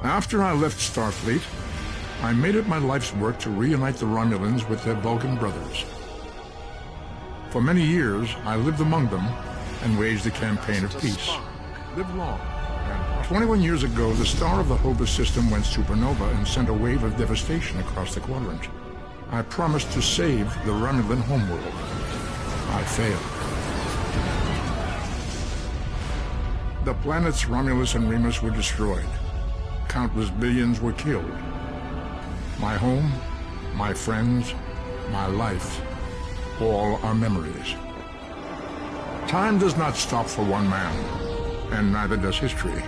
After I left Starfleet, I made it my life's work to reunite the Romulans with their Vulcan brothers. For many years, I lived among them and waged a campaign of peace. Live long. 21 years ago, the star of the Hova system went supernova and sent a wave of devastation across the quadrant. I promised to save the Romulan homeworld. I failed. The planets Romulus and Remus were destroyed. Countless billions were killed. My home, my friends, my life, all are memories. Time does not stop for one man, and neither does history.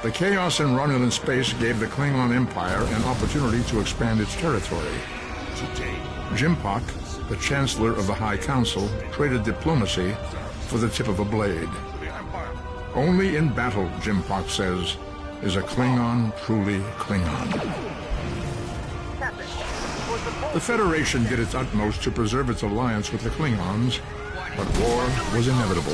The chaos in Romulan space gave the Klingon Empire an opportunity to expand its territory. Jimpak, the Chancellor of the High Council, traded diplomacy for the tip of a blade. Only in battle, Jimpak says, is a Klingon truly Klingon. The Federation did its utmost to preserve its alliance with the Klingons, but war was inevitable.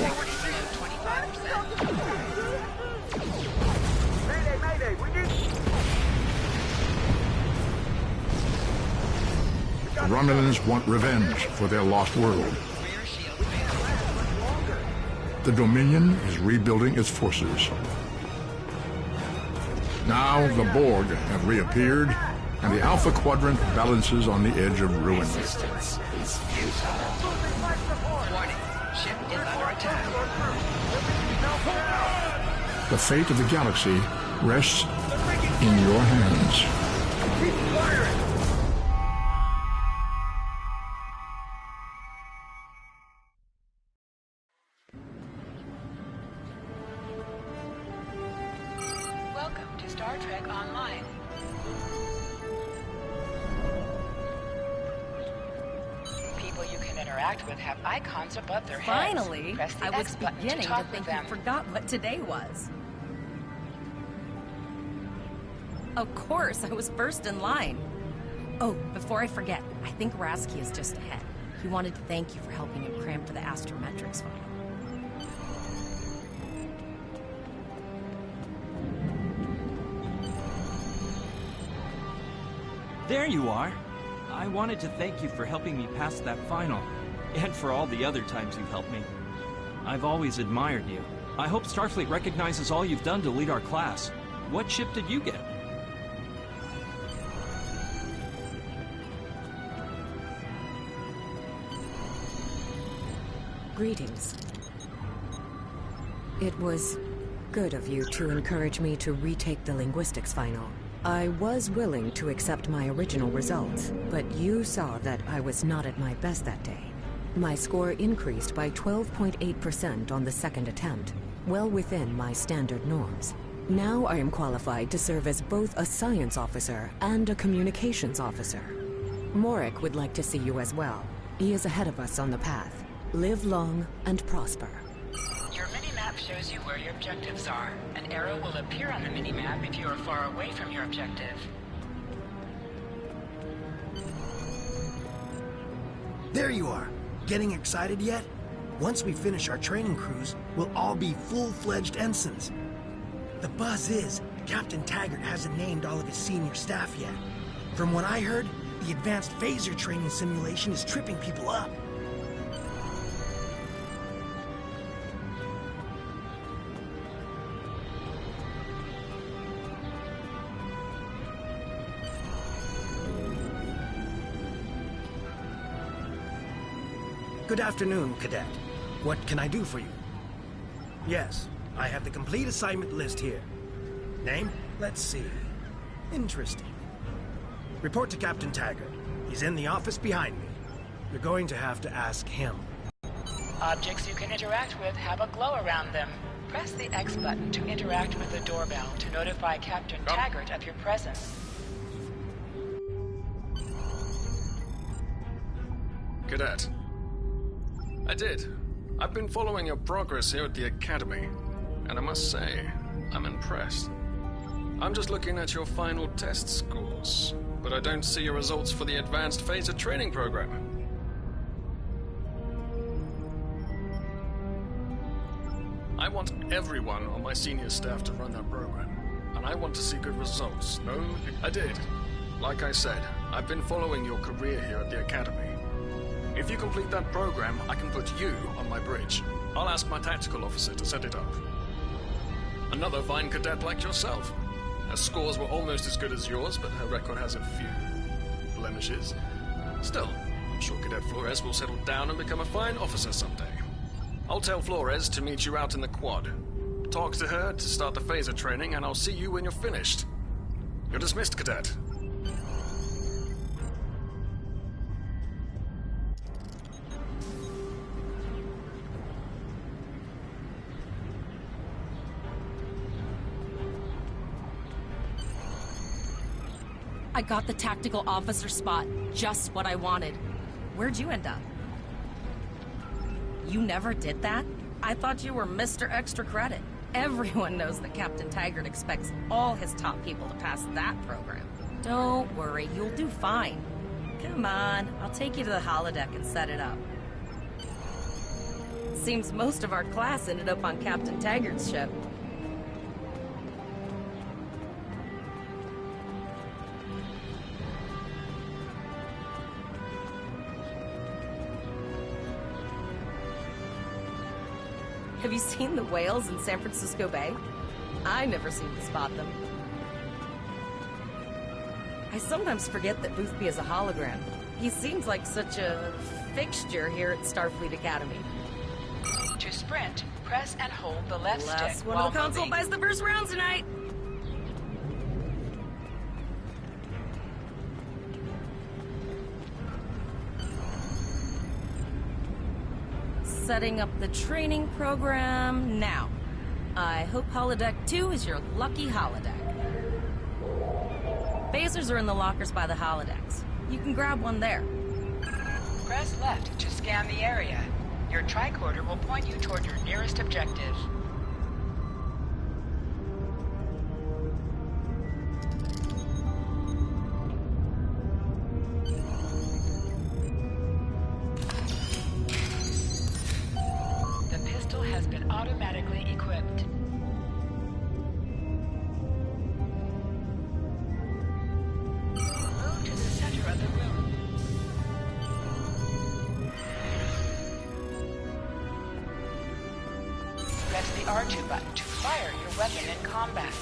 The Romulans want revenge for their lost world. The Dominion is rebuilding its forces. Now the Borg have reappeared, and the Alpha Quadrant balances on the edge of ruin. Resistance is futile. Warning, ship is under attack. The fate of the galaxy rests in your hands. Keep firing! Welcome to Star Trek Online. People you can interact with have icons above their heads. Finally! Press the I was X button beginning to talk think with you them. forgot what today was. Of course, I was first in line. Oh, before I forget, I think Rasky is just ahead. He wanted to thank you for helping him cram for the astrometrics final. There you are. I wanted to thank you for helping me pass that final, and for all the other times you've helped me. I've always admired you. I hope Starfleet recognizes all you've done to lead our class. What ship did you get? Greetings. It was good of you to encourage me to retake the linguistics final. I was willing to accept my original results, but you saw that I was not at my best that day. My score increased by 12.8% on the second attempt, well within my standard norms. Now I am qualified to serve as both a science officer and a communications officer. Morik would like to see you as well. He is ahead of us on the path. Live long and prosper. Your mini-map shows you where your objectives are. An arrow will appear on the mini-map if you are far away from your objective. There you are. Getting excited yet? Once we finish our training cruise, we'll all be full-fledged ensigns. The buzz is, Captain Taggart hasn't named all of his senior staff yet. From what I heard, the advanced phaser training simulation is tripping people up. Good afternoon, Cadet. What can I do for you? Yes, I have the complete assignment list here. Name? Let's see. Interesting. Report to Captain Taggart. He's in the office behind me. You're going to have to ask him. Objects you can interact with have a glow around them. Press the X button to interact with the doorbell to notify Captain Taggart of your presence. Cadet. I did. I've been following your progress here at the Academy, and I must say, I'm impressed. I'm just looking at your final test scores, but I don't see your results for the Advanced Phaser Training Program. I want everyone on my senior staff to run that program. I and I want to see good results. No, I did. Like I said, I've been following your career here at the Academy. If you complete that program, I can put you on my bridge. I'll ask my tactical officer to set it up. Another fine cadet like yourself. Her scores were almost as good as yours, but her record has a few blemishes. Still, I'm sure Cadet Flores will settle down and become a fine officer someday. I'll tell Flores to meet you out in the quad. Talk to her to start the phaser training, and I'll see you when you're finished. You're dismissed, Cadet. I got the tactical officer spot. Just what I wanted. Where'd you end up? You never did that? I thought you were Mr. Extra Credit. Everyone knows that Captain Taggart expects all his top people to pass that program. Don't worry, you'll do fine. Come on, I'll take you to the holodeck and set it up. Seems most of our class ended up on Captain Taggart's ship. Have you seen the whales in San Francisco Bay? I never seem to spot them. I sometimes forget that Boothby is a hologram. He seems like such a fixture here at Starfleet Academy. To sprint, press and hold the left Last stick one while of the console moving. buys the first round tonight! Setting up the training program now. I hope Holodeck 2 is your lucky holodeck. Phasers are in the lockers by the holodecks. You can grab one there. Press left to scan the area. Your tricorder will point you toward your nearest objective. The pistol has been automatically equipped. Move to the center of the room. Press the R2 button to fire your weapon in combat.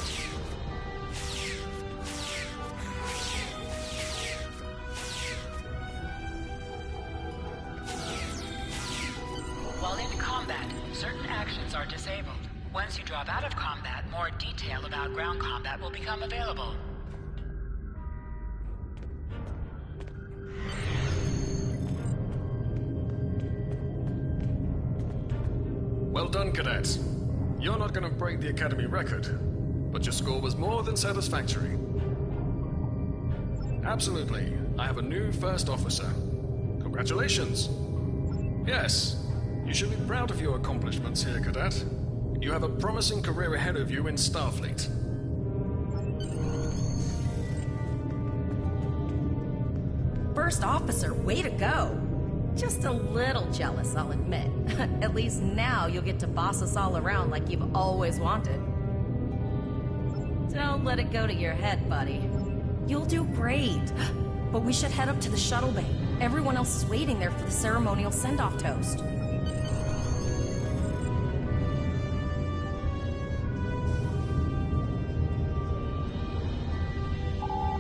While in combat, certain actions are disabled. Once you drop out of combat, more detail about ground combat will become available. Well done, cadets. You're not going to break the Academy record, but your score was more than satisfactory. Absolutely. I have a new first officer. Congratulations. Yes, you should be proud of your accomplishments here, cadet. You have a promising career ahead of you in Starfleet. First officer, way to go! Just a little jealous, I'll admit. At least now you'll get to boss us all around like you've always wanted. Don't let it go to your head, buddy. You'll do great. But we should head up to the shuttle bay. Everyone else is waiting there for the ceremonial send-off toast.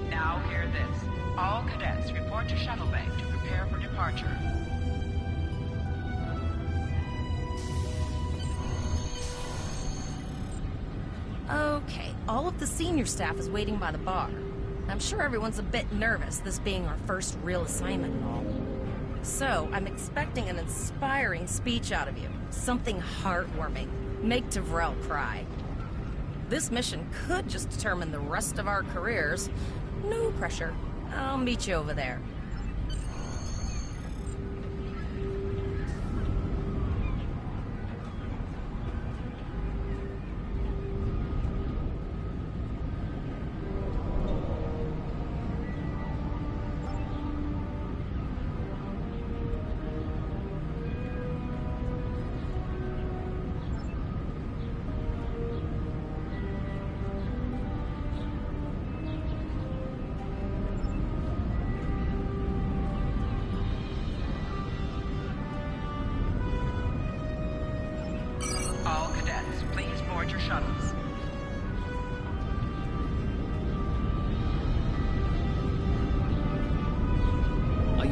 Now hear this. All cadets report to shuttle bay to prepare for departure. Okay, all of the senior staff is waiting by the bar. I'm sure everyone's a bit nervous, this being our first real assignment and all. So, I'm expecting an inspiring speech out of you. Something heartwarming. Make Devrel cry. This mission could just determine the rest of our careers. No pressure. I'll meet you over there.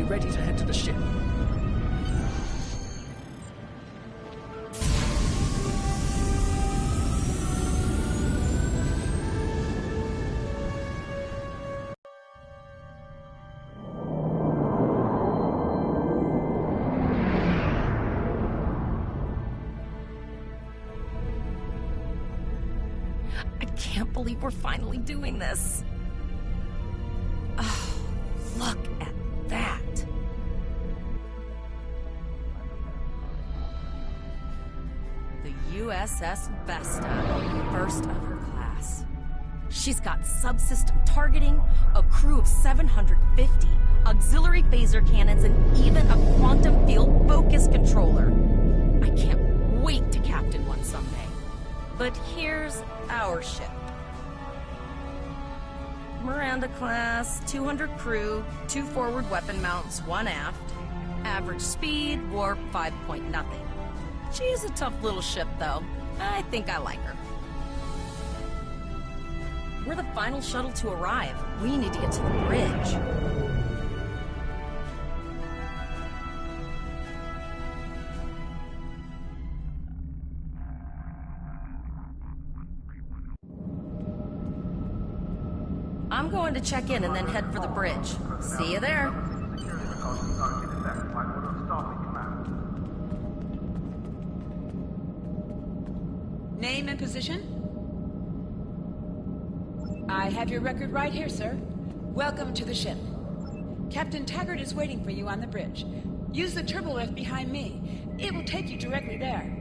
ready to head to the ship. I can't believe we're finally doing this. Oh, look at that. The USS Vesta, first of her class. She's got subsystem targeting, a crew of 750, auxiliary phaser cannons, and even a quantum field focus controller. I can't wait to captain one someday. But here's our ship. Miranda class, 200 crew, 2 forward weapon mounts, 1 aft. Average speed, warp 5 point nothing. She's a tough little ship, though. I think I like her. We're the final shuttle to arrive. We need to get to the bridge. I'm going to check in and then head for the bridge. See you there. Name and position? I have your record right here, sir. Welcome to the ship. Captain Taggart is waiting for you on the bridge. Use the turbo lift behind me. It will take you directly there.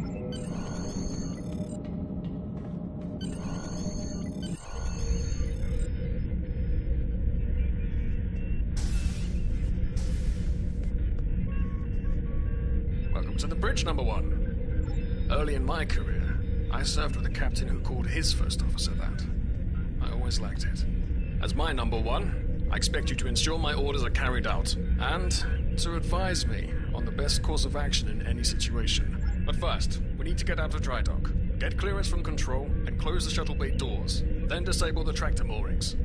Welcome to the bridge, number 1. Early in my career, I served with a captain who called his first officer that. I always liked it. As my number 1, I expect you to ensure my orders are carried out, and to advise me on the best course of action in any situation. But first, we need to get out of dry dock, get clearance from control, and close the shuttle bay doors. Then disable the tractor moorings.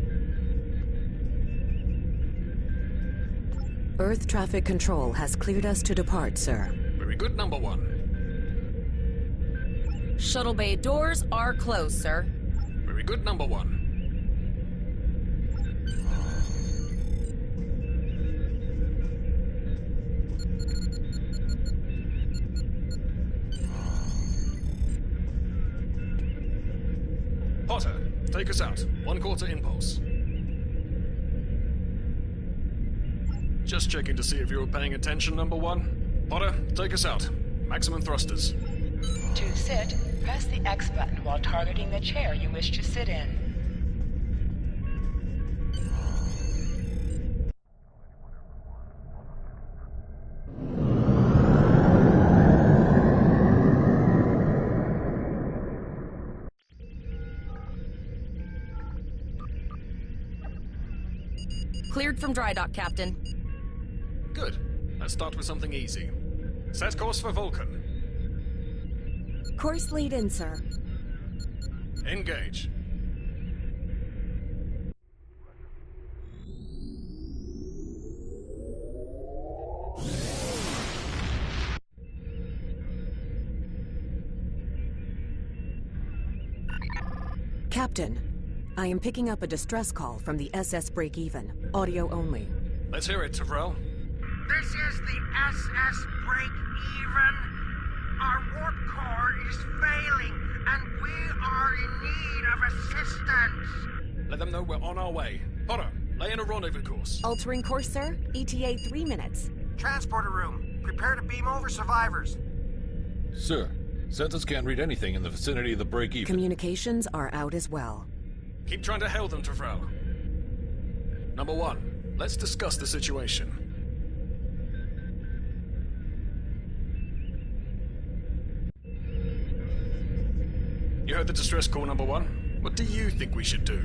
Earth traffic control has cleared us to depart, sir. Very good, number 1. Shuttle bay doors are closed, sir. Very good, number 1. Potter, take us out. 1/4 impulse. Just checking to see if you were paying attention, number 1. Potter, take us out. Maximum thrusters. To sit, press the X button while targeting the chair you wish to sit in. Cleared from dry dock, Captain. Good. Let's start with something easy. Set course for Vulcan. Course lead in, sir. Engage. Captain, I am picking up a distress call from the SS Break-Even. Audio only. Let's hear it, Tavrel. This is the SS Break-Even. Our warp core is failing, and we are in need of assistance. Let them know we're on our way. Potter, lay in a rendezvous course. Altering course, sir. ETA 3 minutes. Transporter room. Prepare to beam over survivors. Sir, Census can't read anything in the vicinity of the break-even. Communications are out as well. Keep trying to hail them, Tavrel. Number 1, let's discuss the situation. You heard the distress call, number 1. What do you think we should do?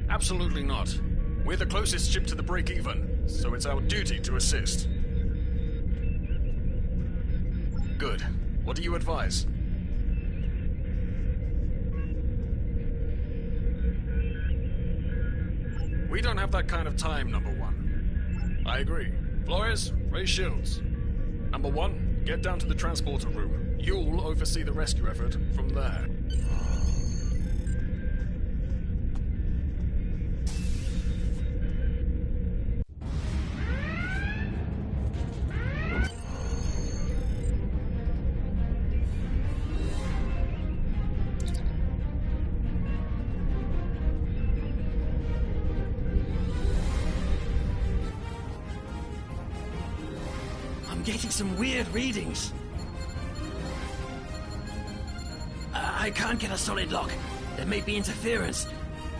Absolutely not. We're the closest ship to the break-even, so it's our duty to assist. Good. What do you advise? We don't have that kind of time, number 1. I agree. Employers, raise shields. Number 1, get down to the transporter room. You'll oversee the rescue effort from there. I'm getting some weird readings. I can't get a solid lock. There may be interference.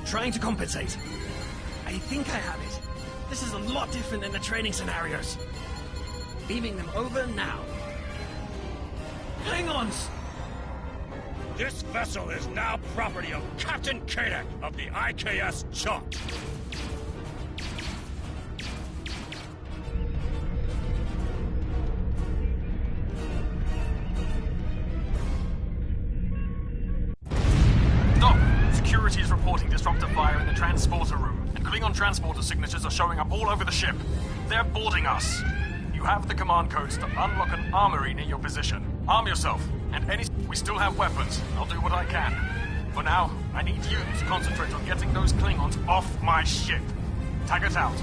Trying to compensate. I think I have it. This is a lot different than the training scenarios. Beaming them over now. Klingons! This vessel is now property of Captain Kadek of the IKS Chop. Security is reporting disruptor fire in the transporter room, and Klingon transporter signatures are showing up all over the ship. They're boarding us. You have the command codes to unlock an armory near your position. Arm yourself, and we still have weapons. I'll do what I can. For now, I need you to concentrate on getting those Klingons off my ship. Taggart out.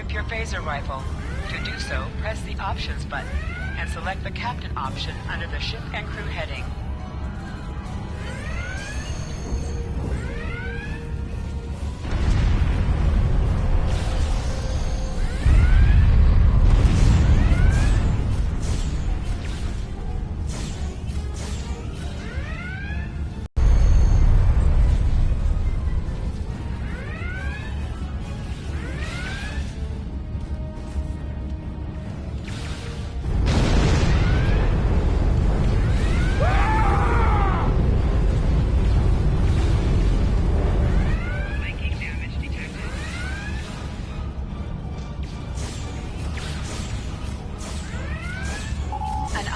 Your phaser rifle. To do so, press the Options button and select the Captain option under the Ship and Crew heading.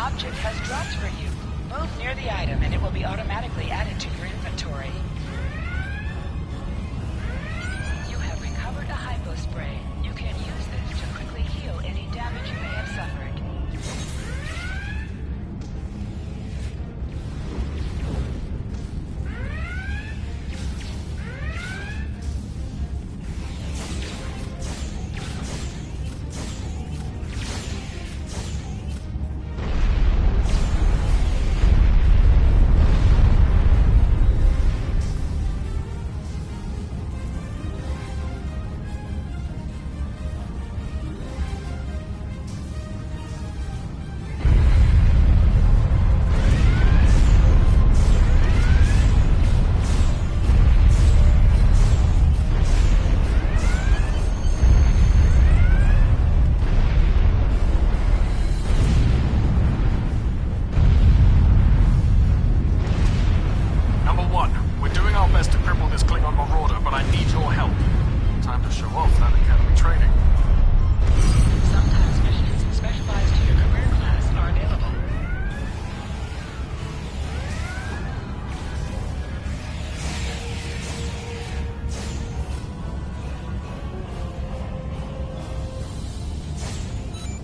Object has dropped for you. Move near the item and it will be automatically added to your inventory. You have recovered a hypo spray. You can use this to quickly heal any damage you may have suffered.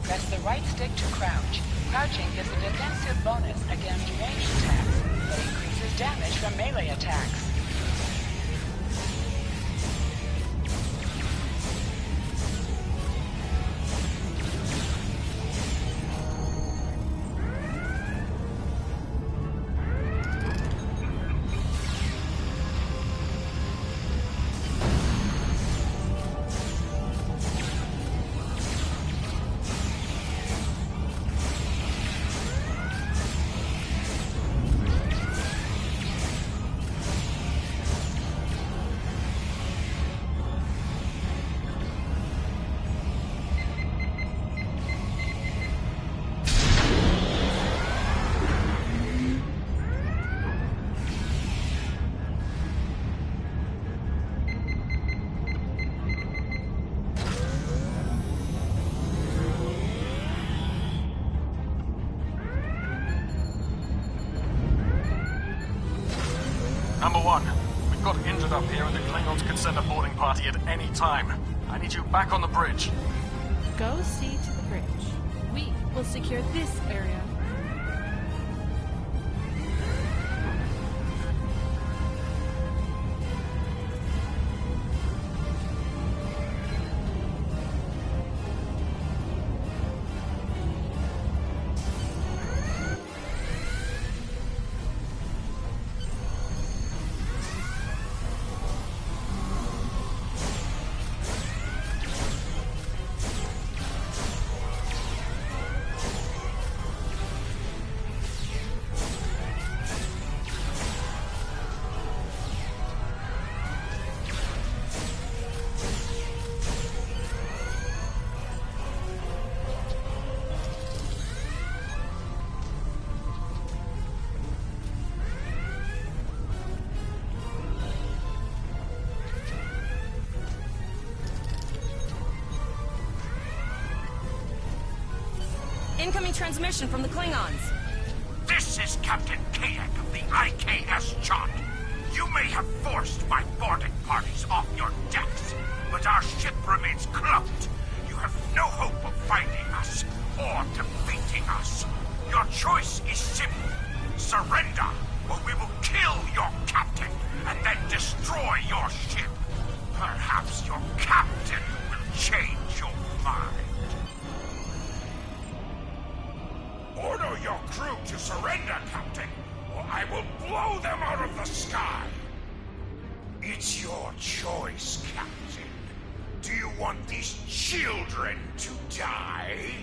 Press the right stick to crouch. Crouching gives a defensive bonus against ranged attacks, but increases damage from melee attacks. Number one, we've got injured up here and the Klingons could send a boarding party at any time. I need you back on the bridge. Go see to the bridge. We will secure this area. Incoming transmission from the Klingons. This is Captain Kadek of the IKS Chant. You may have forced my boarding parties off your decks, but our ship remains cloaked. You have no hope of finding us or defeating us. Your choice is simple. Surrender, or we will kill your captain and then destroy your ship. Perhaps your captain will change your mind. Order your crew to surrender, Captain, or I will blow them out of the sky. It's your choice, Captain. Do you want these children to die?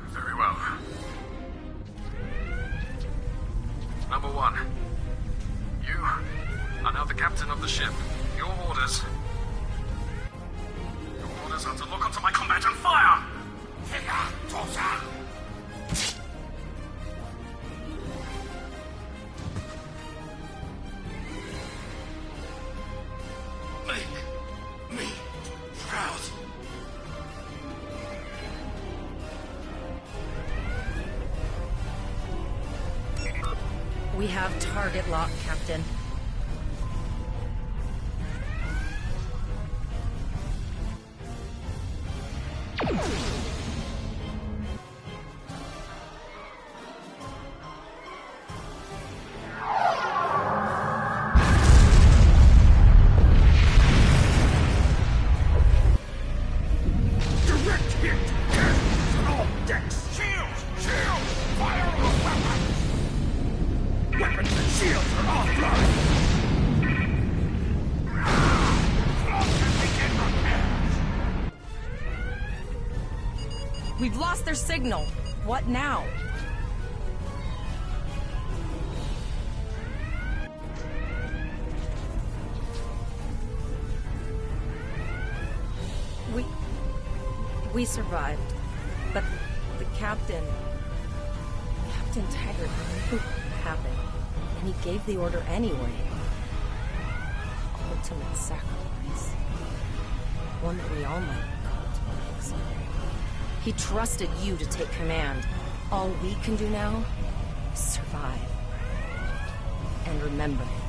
Very well. Number one, you are now the captain of the ship. Your orders are to look onto my combat and fire! Make me proud. We have target lock, Captain. Direct hit! On all decks! Shields! Shields! Fire on weapons! Weapons and shields are offline! Close and begin repairs! We've lost their signal. What now? We survived, but the Captain Taggart knew what happened, and he gave the order anyway. Ultimate sacrifice. One that we all might call to someday. He trusted you to take command. All we can do now is survive. And remember him.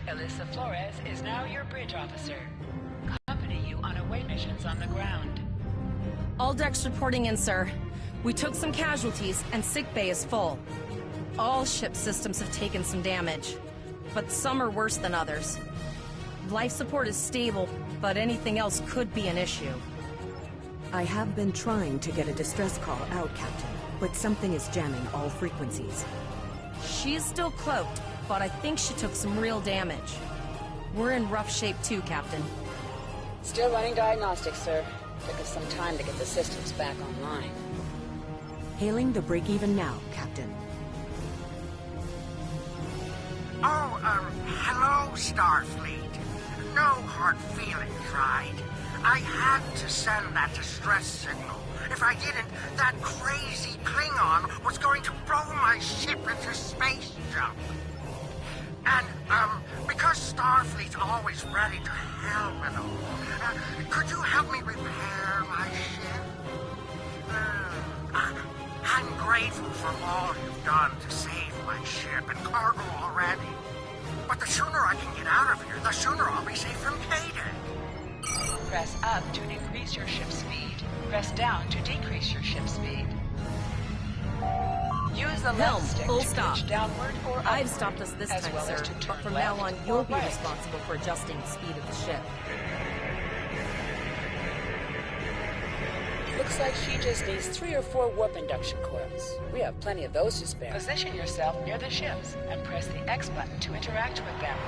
Alyssa Flores is now your bridge officer. Accompany you on away missions on the ground. All decks reporting in, sir. We took some casualties, and sickbay is full. All ship systems have taken some damage, but some are worse than others. Life support is stable, but anything else could be an issue. I have been trying to get a distress call out, Captain, but something is jamming all frequencies. She's still cloaked, but I think she took some real damage. We're in rough shape too, Captain. Still running diagnostics, sir. Took us some time to get the systems back online. Hailing the break-even now, Captain. Oh, hello, Starfleet. No hard feelings, right? I had to send that distress signal. If I didn't, that crazy Klingon was going to blow my ship into space jump. is ready to help and all. Could you help me repair my ship? I'm grateful for all you've done to save my ship and cargo already. But the sooner I can get out of here, the sooner I'll be safe from payday. Press up to increase your ship's speed. Press down to decrease your ship's speed. Use the Helm, left stick full to stop. pitch downward or upward, I've stopped us this as time, well sir, as to but turn from left now on, or you'll be right. responsible for adjusting the speed of the ship. Looks like she just needs 3 or 4 warp induction coils. We have plenty of those to spare. Position yourself near the ships and press the X button to interact with them.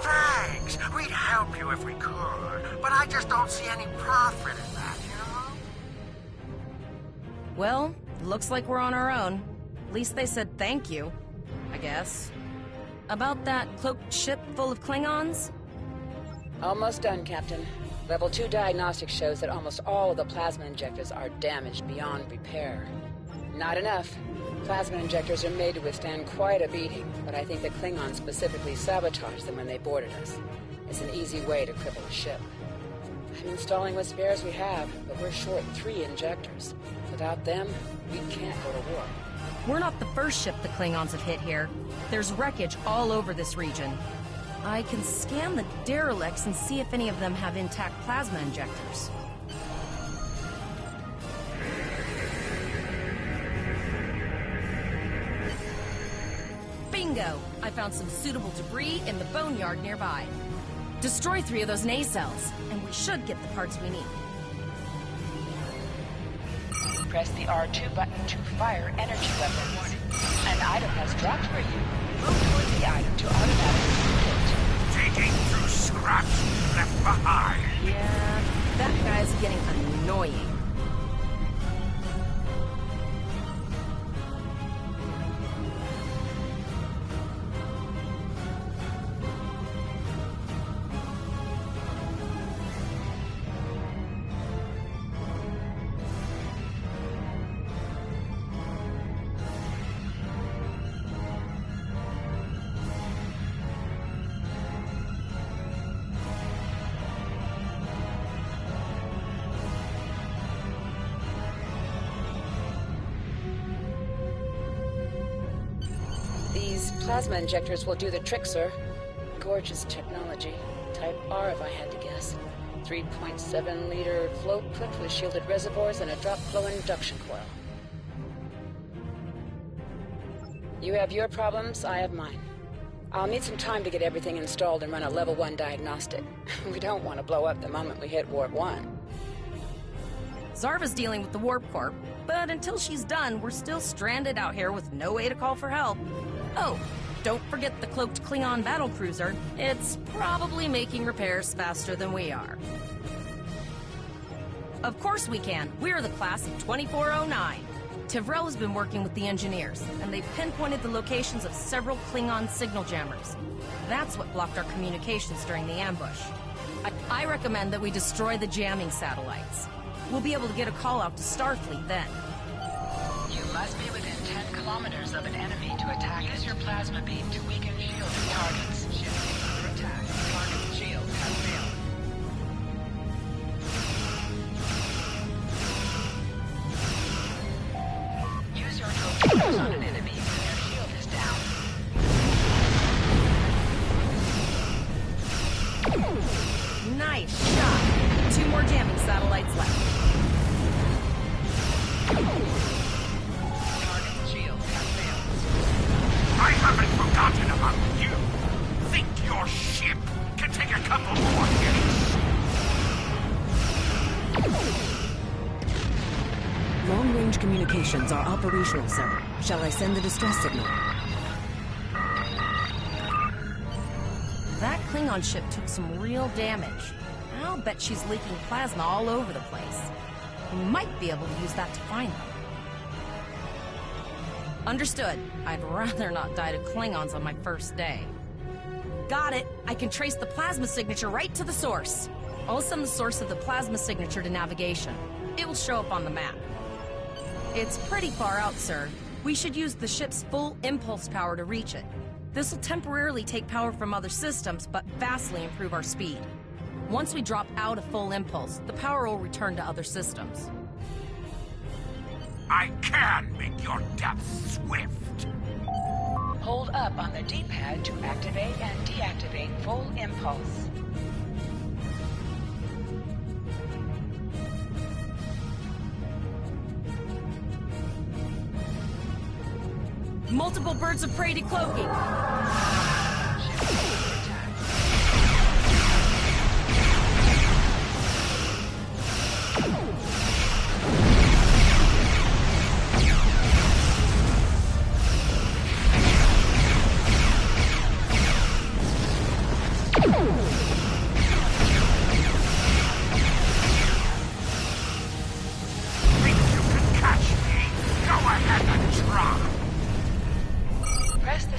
Thanks. We'd help you if we could, but I just don't see any profit in that, you know? Well, looks like we're on our own. At least they said thank you, I guess. About that cloaked ship full of Klingons? Almost done, Captain. Level 2 diagnostics shows that almost all of the plasma injectors are damaged beyond repair. Not enough. Plasma injectors are made to withstand quite a beating, but I think the Klingons specifically sabotaged them when they boarded us. It's an easy way to cripple a ship. I'm installing what spares we have, but we're short 3 injectors. Without them, we can't go to war. We're not the first ship the Klingons have hit here. There's wreckage all over this region. I can scan the derelicts and see if any of them have intact plasma injectors. Bingo! I found some suitable debris in the boneyard nearby. Destroy 3 of those nacelles, and we should get the parts we need. Press the R2 button to fire energy weapons. An item has dropped for you. Move towards the item to automatically hit. Digging through scraps left behind. Yeah, that guy's getting annoying. These plasma injectors will do the trick, sir. Gorgeous technology. Type R, if I had to guess. 3.7-liter flow put with shielded reservoirs and a drop flow induction coil. You have your problems, I have mine. I'll need some time to get everything installed and run a level 1 diagnostic. We don't want to blow up the moment we hit Warp 1. Zarva's dealing with the Warp Corp, but until she's done, we're still stranded out here with no way to call for help. Oh, don't forget the cloaked Klingon battlecruiser. It's probably making repairs faster than we are. Of course we can. We're the class of 2409. Tivrel has been working with the engineers, and they've pinpointed the locations of several Klingon signal jammers. That's what blocked our communications during the ambush. I recommend that we destroy the jamming satellites. We'll be able to get a call out to Starfleet then. You must be within 10 kilometers of an enemy to attack. Use your plasma beam to weaken shield targets. Shifting under attack. Target shield has failed. Use your torpedoes on an enemy when their shield is down. Nice shot. 2 more jamming satellites left. Target shield has failed. I haven't forgotten about you. Think your ship can take a couple more hits? Long-range communications are operational, sir. Shall I send the distress signal? That Klingon ship took some real damage. I'll bet she's leaking plasma all over the place. We might be able to use that to find them. Understood. I'd rather not die to Klingons on my first day. Got it. I can trace the plasma signature right to the source. I'll send the source of the plasma signature to navigation. It will show up on the map. It's pretty far out, sir. We should use the ship's full impulse power to reach it. This will temporarily take power from other systems, but vastly improve our speed. Once we drop out of full impulse, the power will return to other systems. I can make your death swift. Hold up on the D-pad to activate and deactivate full impulse. Multiple birds of prey decloaking.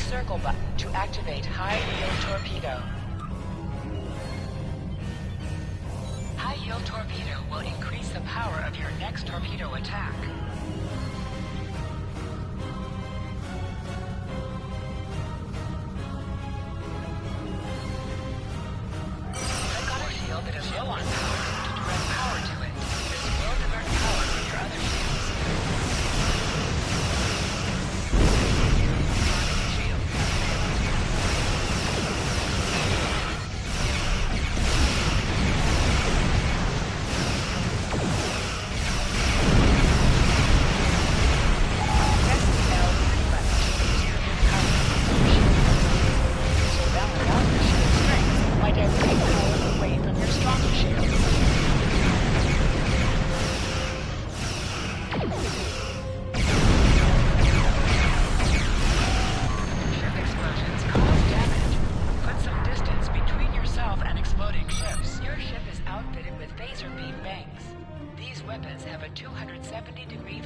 Circle button to activate high-yield torpedo. High-yield torpedo will increase the power of your next torpedo attack. Click on a shield that is low on power to direct power to it. This will divert power from your other shields.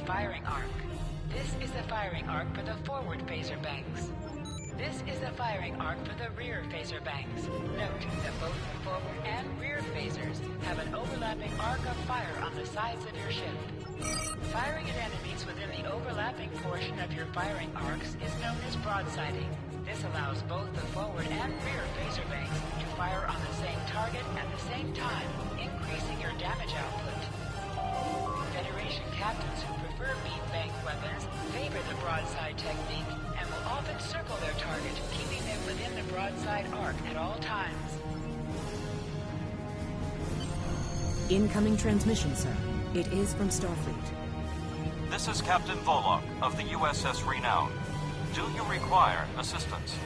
Firing arc. This is the firing arc for the forward phaser banks. This is the firing arc for the rear phaser banks. Note that both the forward and rear phasers have an overlapping arc of fire on the sides of your ship. Firing at enemies within the overlapping portion of your firing arcs is known as broadsiding. This allows both the forward and rear phaser banks to fire on the same target at the same time, increasing your damage output. Federation captains who prefer beam bank weapons favor the broadside technique and will often circle their target, keeping them within the broadside arc at all times. Incoming transmission, sir. It is from Starfleet. This is Captain Volok of the USS Renown. Do you require assistance?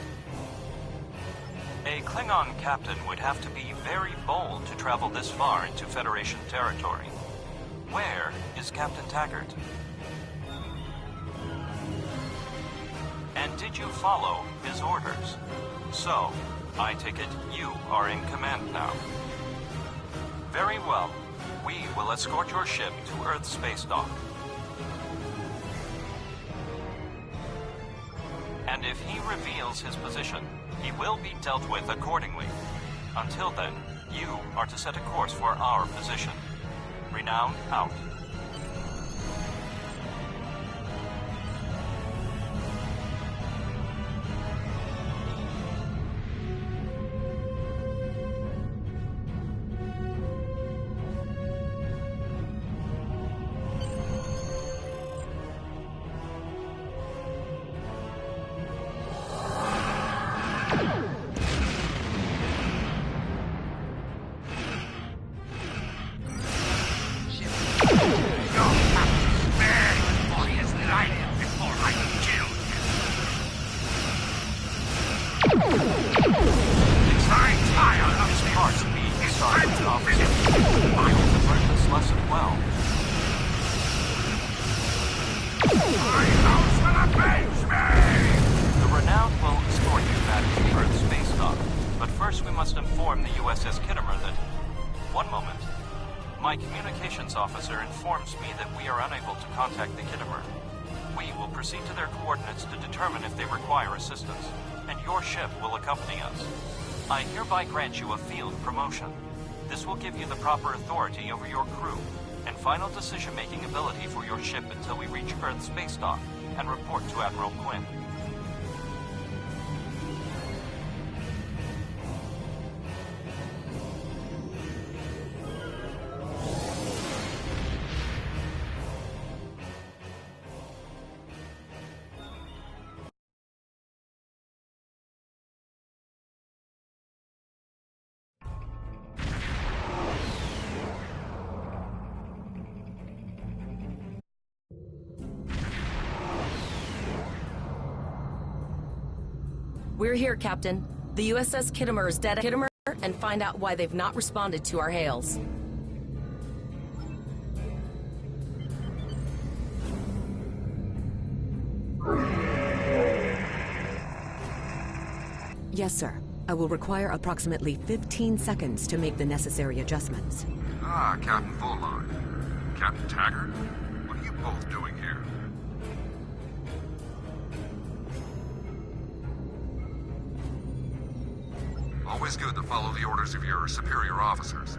A Klingon captain would have to be very bold to travel this far into Federation territory. Where is Captain Taggart? And did you follow his orders? So, I take it you are in command now. Very well. We will escort your ship to Earth's space dock. And if he reveals his position, he will be dealt with accordingly. Until then, you are to set a course for our position. Renown out. Officer informs me that we are unable to contact the Kittimer. We will proceed to their coordinates to determine if they require assistance, and your ship will accompany us. I hereby grant you a field promotion. This will give you the proper authority over your crew, and final decision-making ability for your ship until we reach Earth space dock and report to Admiral Quinn. We're here, Captain. The USS Kittimer is dead at Kittimer, and find out why they've not responded to our hails. Yes, sir. I will require approximately 15 seconds to make the necessary adjustments. Ah, Captain Volon. Captain Taggart? What are you both doing here? Always good to follow the orders of your superior officers.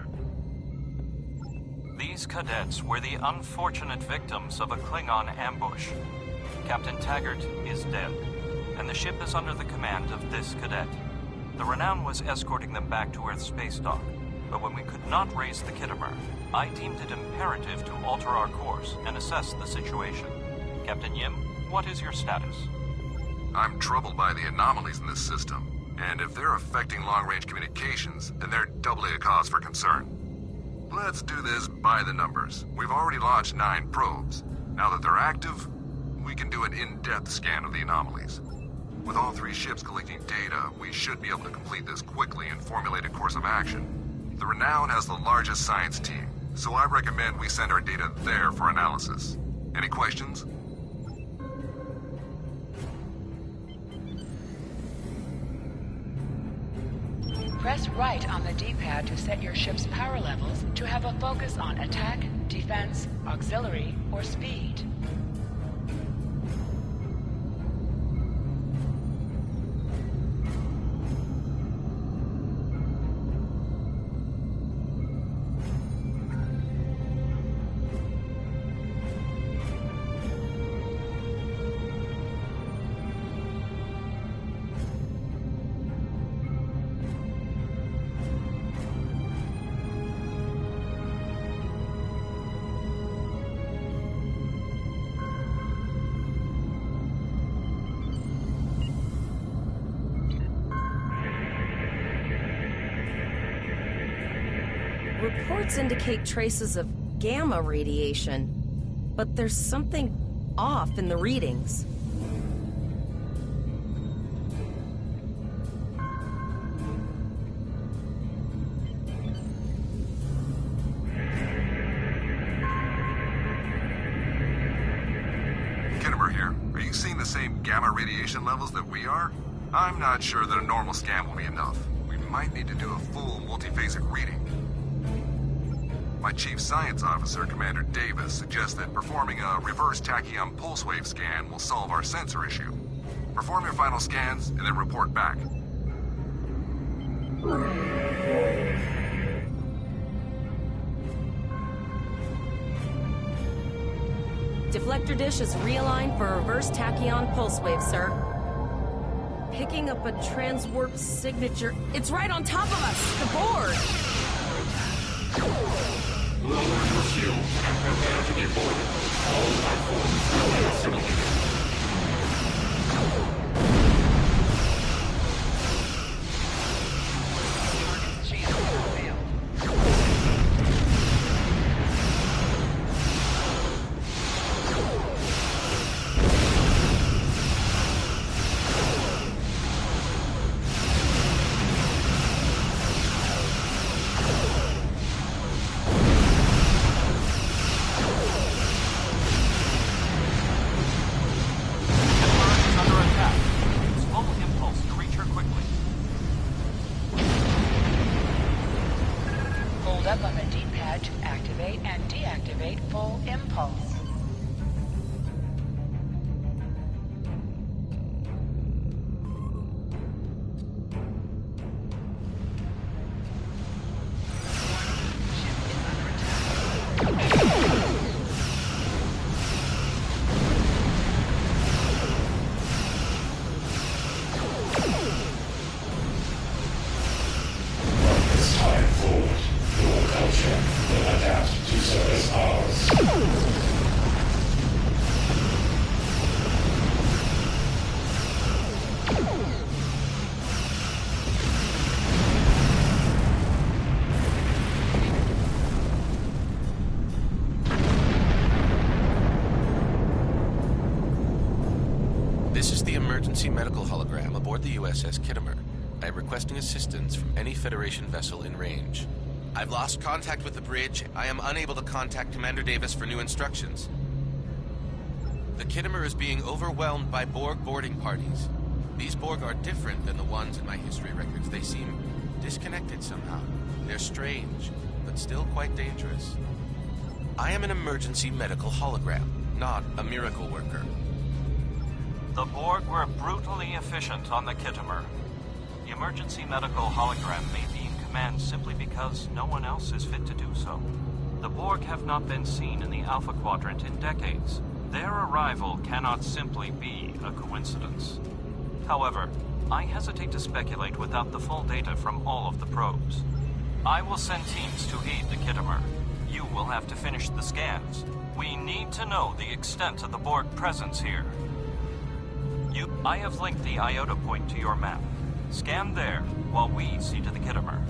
These cadets were the unfortunate victims of a Klingon ambush. Captain Taggart is dead, and the ship is under the command of this cadet. The Renown was escorting them back to Earth space dock, but when we could not raise the Kittimer, I deemed it imperative to alter our course and assess the situation. Captain Yim, what is your status? I'm troubled by the anomalies in this system. And if they're affecting long-range communications, then they're doubly a cause for concern. Let's do this by the numbers. We've already launched 9 probes. Now that they're active, we can do an in-depth scan of the anomalies. With all 3 ships collecting data, we should be able to complete this quickly and formulate a course of action. The Renown has the largest science team, so I recommend we send our data there for analysis. Any questions? Press right on the D-pad to set your ship's power levels to have a focus on attack, defense, auxiliary, or speed. Reports indicate traces of gamma radiation, but there's something off in the readings. Kittimer here. Are you seeing the same gamma radiation levels that we are? I'm not sure that a normal scan will be enough. We might need to do a full multiphasic reading. My Chief Science Officer, Commander Davis, suggests that performing a reverse tachyon pulse wave scan will solve our sensor issue. Perform your final scans and then report back. Deflector dish is realigned for reverse tachyon pulse wave, sir. Picking up a transwarp signature. It's right on top of us! The board! Lower your shield and prepare to deploy. All life forms will assimilate. Up on the D-pad to activate and deactivate full impulse. Ship is under attack. emergency medical hologram aboard the USS Kittimer. I am requesting assistance from any Federation vessel in range. I've lost contact with the bridge. I am unable to contact Commander Davis for new instructions. The Kittimer is being overwhelmed by Borg boarding parties. These Borg are different than the ones in my history records. They seem disconnected somehow. They're strange, but still quite dangerous. I am an emergency medical hologram, not a miracle worker. The Borg were brutally efficient on the Kittimer. The emergency medical hologram may be in command simply because no one else is fit to do so. The Borg have not been seen in the Alpha Quadrant in decades. Their arrival cannot simply be a coincidence. However, I hesitate to speculate without the full data from all of the probes. I will send teams to aid the Kittimer. You will have to finish the scans. We need to know the extent of the Borg presence here. I have linked the Iota point to your map. Scan there while we see to the Kittimer.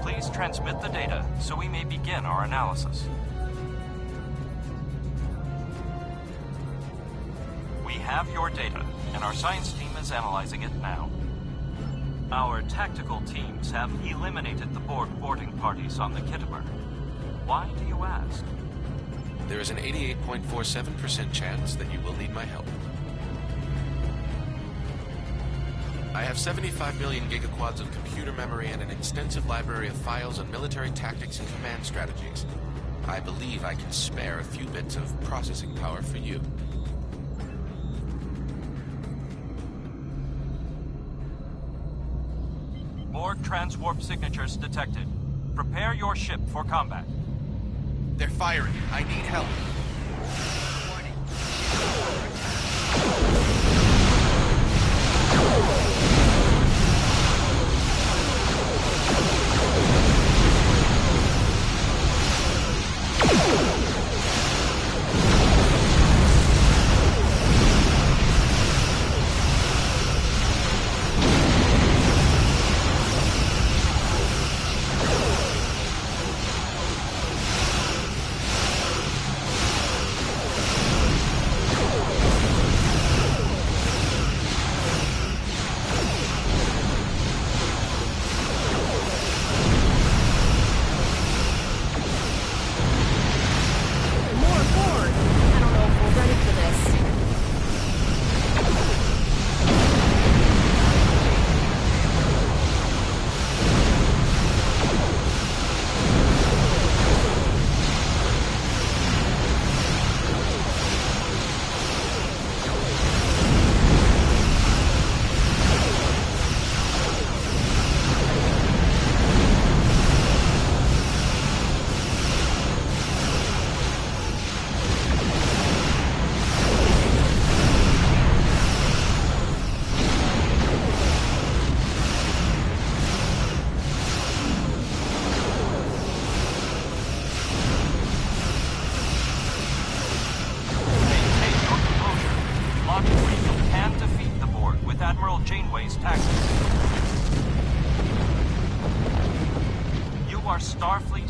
Please transmit the data so we may begin our analysis. We have your data, and our science team is analyzing it now. Our tactical teams have eliminated the Borg boarding parties on the Kittimer. Why do you ask? There is an 88.47% chance that you will need my help. I have 75 million gigaquads of computer memory and an extensive library of files on military tactics and command strategies. I believe I can spare a few bits of processing power for you. Borg transwarp signatures detected. Prepare your ship for combat. They're firing. I need help.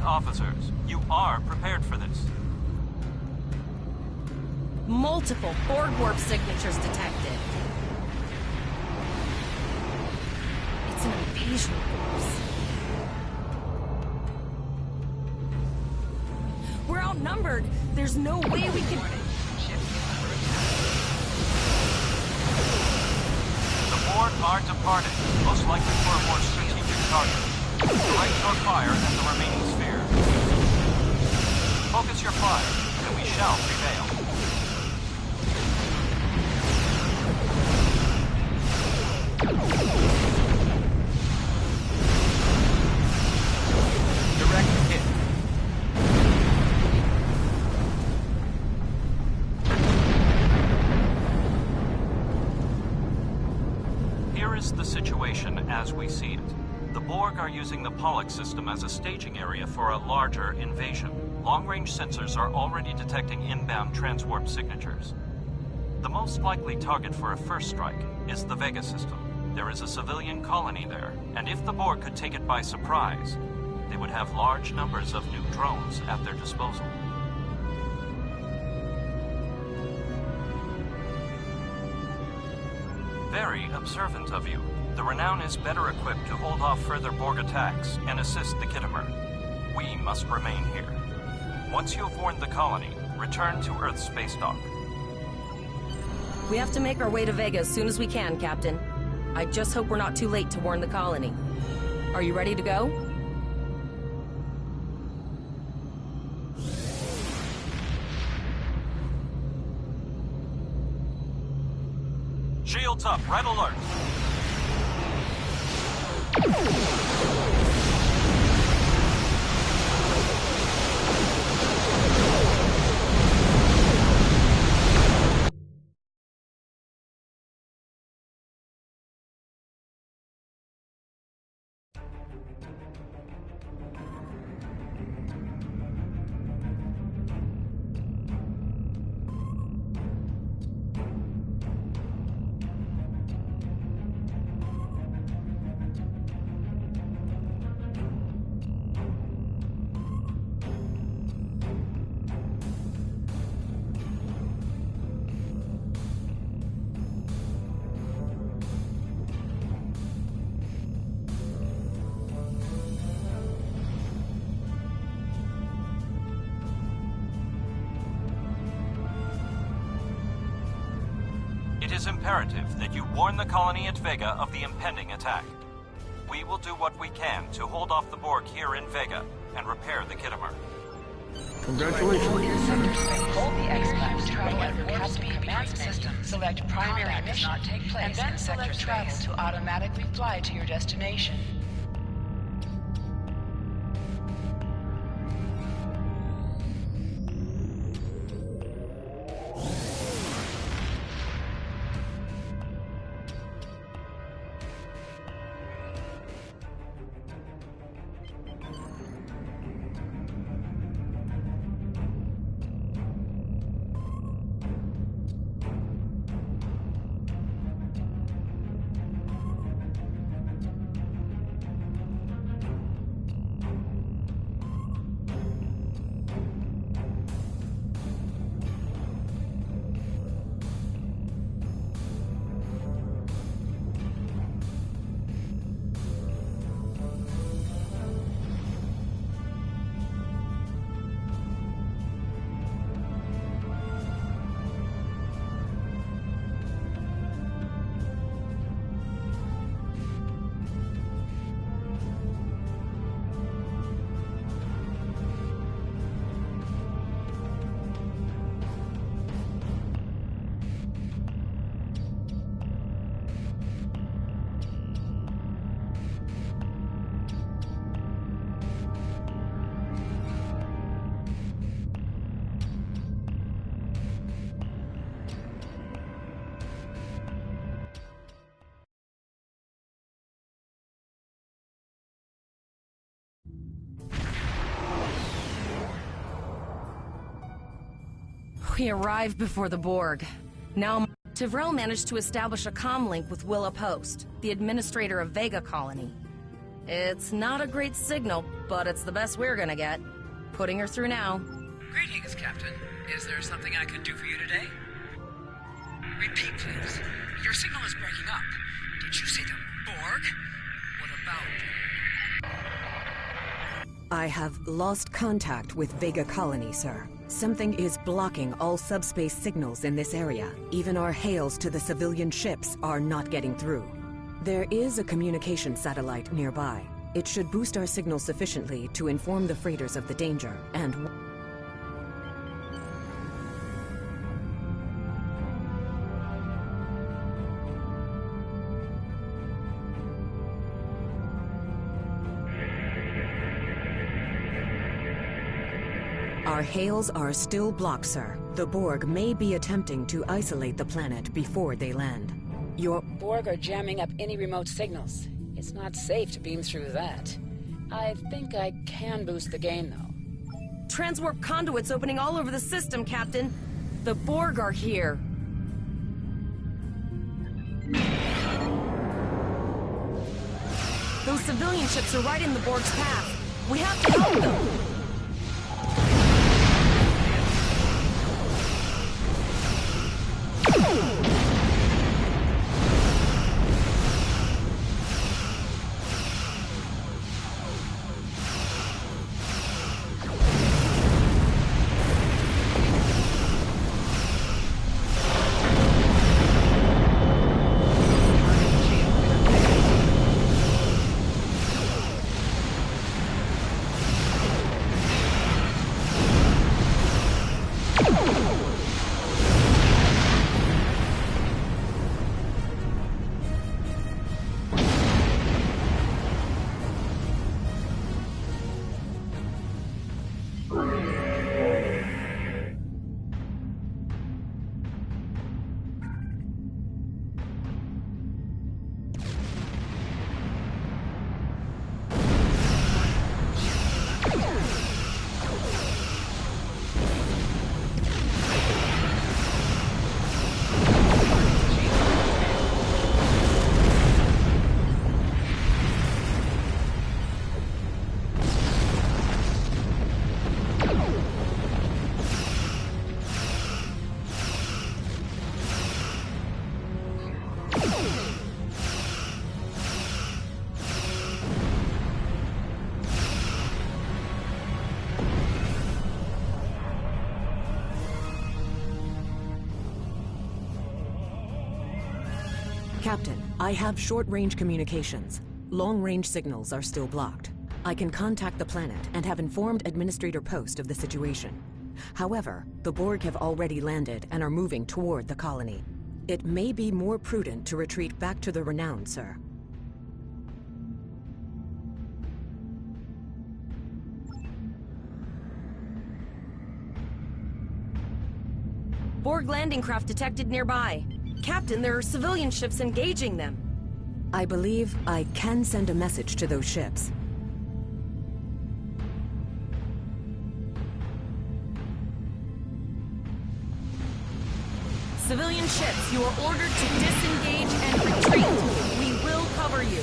Officers, you are prepared for this. Multiple Borg warp signatures detected. It's an invasion force. We're outnumbered. There's no way we can... The Borg are departed, most likely for a more strategic target. Direct your fire at the remaining sphere. Focus your fire, and we shall prevail. Direct hit. Here is the situation as we see it. The Borg are using the Pollux system as a staging area for a larger invasion. Long-range sensors are already detecting inbound transwarp signatures. The most likely target for a first strike is the Vega system. There is a civilian colony there, and if the Borg could take it by surprise, they would have large numbers of new drones at their disposal. Very observant of you. The Renown is better equipped to hold off further Borg attacks and assist the Khitomer. We must remain here. Once you have warned the colony, return to Earth's space dock. We have to make our way to Vega as soon as we can, Captain. I just hope we're not too late to warn the colony. Are you ready to go? Shields up, red alert! It is imperative that you warn the colony at Vega of the impending attack. We will do what we can to hold off the Borg here in Vega and repair the Khitomer. Congratulations, Lieutenant. Hold the X-Class travel and warp speed command system. Select primary mission, and then select travel to automatically fly to your destination. We arrived before the Borg. Now, Tivrel managed to establish a comm link with Willa Post, the administrator of Vega Colony. It's not a great signal, but it's the best we're gonna get. Putting her through now. Greetings, Captain. Is there something I can do for you today? Repeat, please. Your signal is breaking up. Did you say the Borg? What about... I have lost contact with Vega Colony, sir. Something is blocking all subspace signals in this area. Even our hails to the civilian ships are not getting through. There is a communication satellite nearby. It should boost our signal sufficiently to inform the freighters of the danger, and... Our hails are still blocked, sir. The Borg may be attempting to isolate the planet before they land. Your Borg are jamming up any remote signals. It's not safe to beam through that. I think I can boost the gain, though. Transwarp conduits opening all over the system, Captain. The Borg are here. Those civilian ships are right in the Borg's path. We have to help them. Captain, I have short-range communications. Long-range signals are still blocked. I can contact the planet and have informed Administrator Post of the situation. However, the Borg have already landed and are moving toward the colony. It may be more prudent to retreat back to the Renown, sir. Borg landing craft detected nearby. Captain, there are civilian ships engaging them. I believe I can send a message to those ships. Civilian ships, you are ordered to disengage and retreat. We will cover you.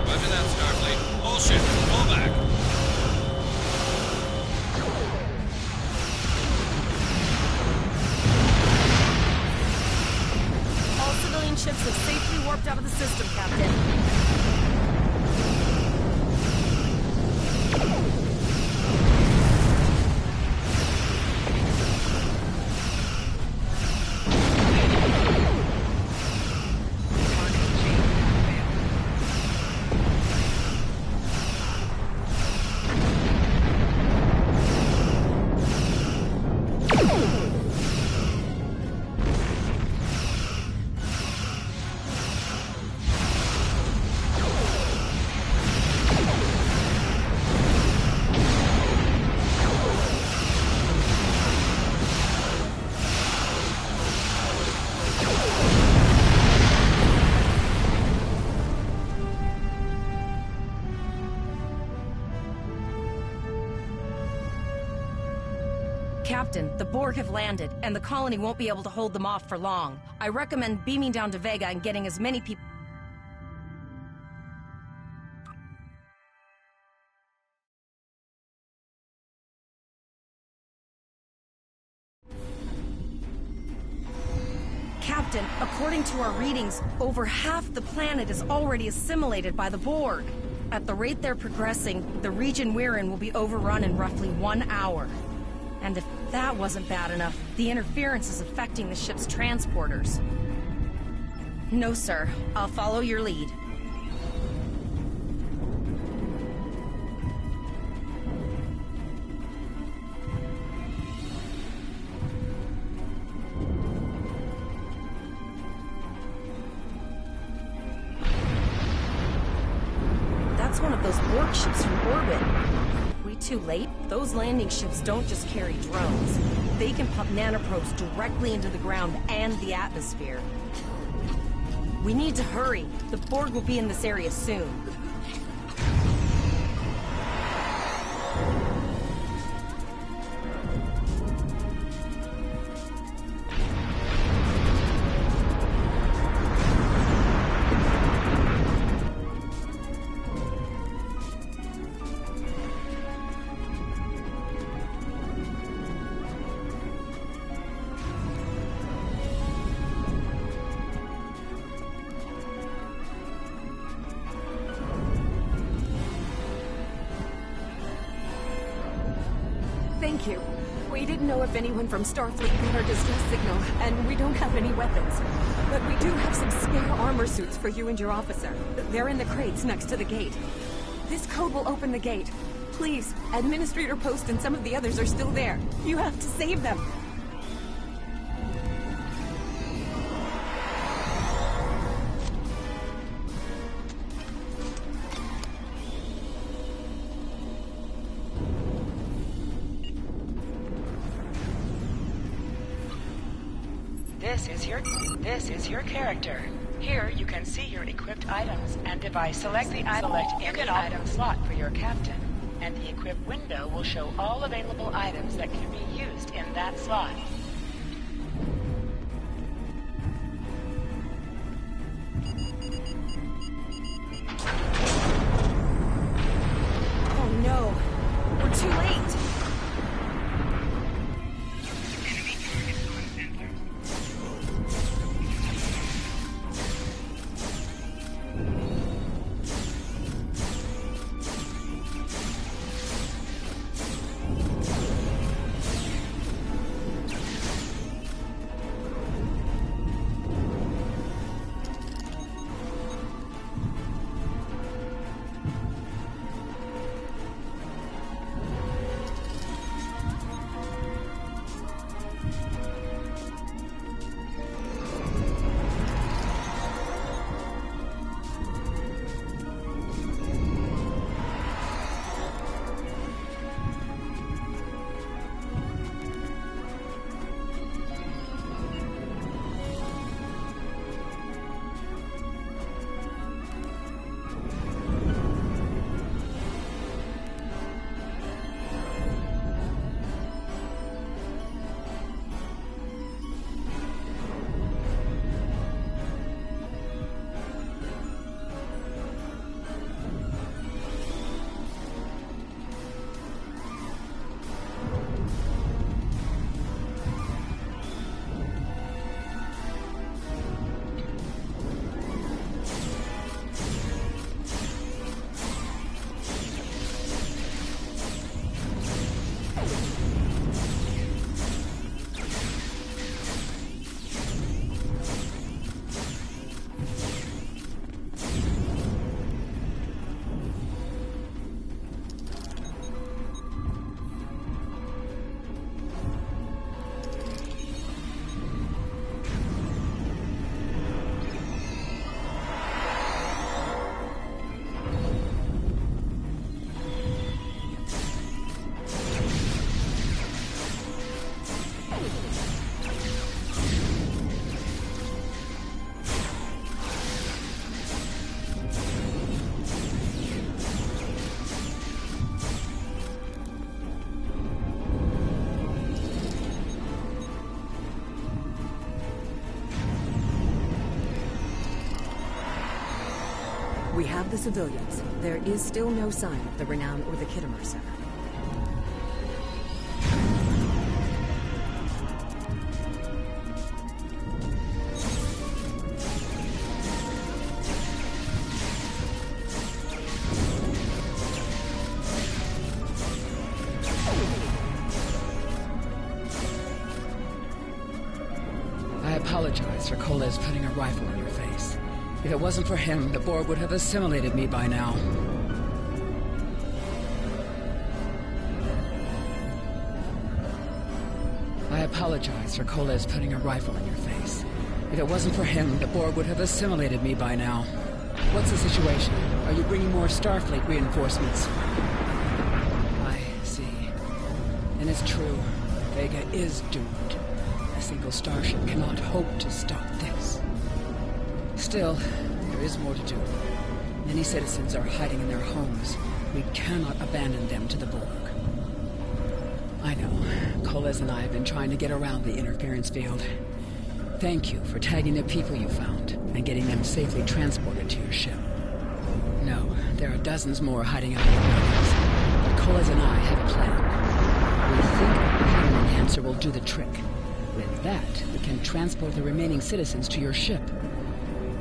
Roger that, Starfleet. All ships, pull back. Ships have safely warped out of the system, Captain. Captain, the Borg have landed, and the colony won't be able to hold them off for long. I recommend beaming down to Vega and getting as many people... Captain, according to our readings, over half the planet is already assimilated by the Borg. At the rate they're progressing, the region we're in will be overrun in roughly 1 hour. And if that wasn't bad enough, the interference is affecting the ship's transporters. No, sir. I'll follow your lead. That's one of those Borg ships from orbit. We too late? Those landing ships don't just carry drones. They can pump nanoprobes directly into the ground and the atmosphere. We need to hurry. The Borg will be in this area soon. Thank you. We didn't know if anyone from Starfleet got our distress signal, and we don't have any weapons. But we do have some spare armor suits for you and your officer. They're in the crates next to the gate. This code will open the gate. Please, Administrator Post and some of the others are still there. You have to save them. This is your character. Here you can see your equipped items, and if I select the item, select any item slot for your captain, and the equip window will show all available items that can be used in that slot. Oh no, we're too late. We have the civilians. There is still no sign of the Renown or the Kittimer Center. I apologize for Kole's putting a rifle in your face. If it wasn't for him, the Borg would have assimilated me by now. I apologize for Kole's putting a rifle in your face. If it wasn't for him, the Borg would have assimilated me by now. What's the situation? Are you bringing more Starfleet reinforcements? I see. And it's true. Vega is doomed. A single starship cannot hope to stop this. Still, there is more to do. Many citizens are hiding in their homes. We cannot abandon them to the Borg. I know. Koles and I have been trying to get around the interference field. Thank you for tagging the people you found and getting them safely transported to your ship. No, there are dozens more hiding out in the mountains. But Koles and I have a plan. We think the pattern enhancer will do the trick. With that, we can transport the remaining citizens to your ship.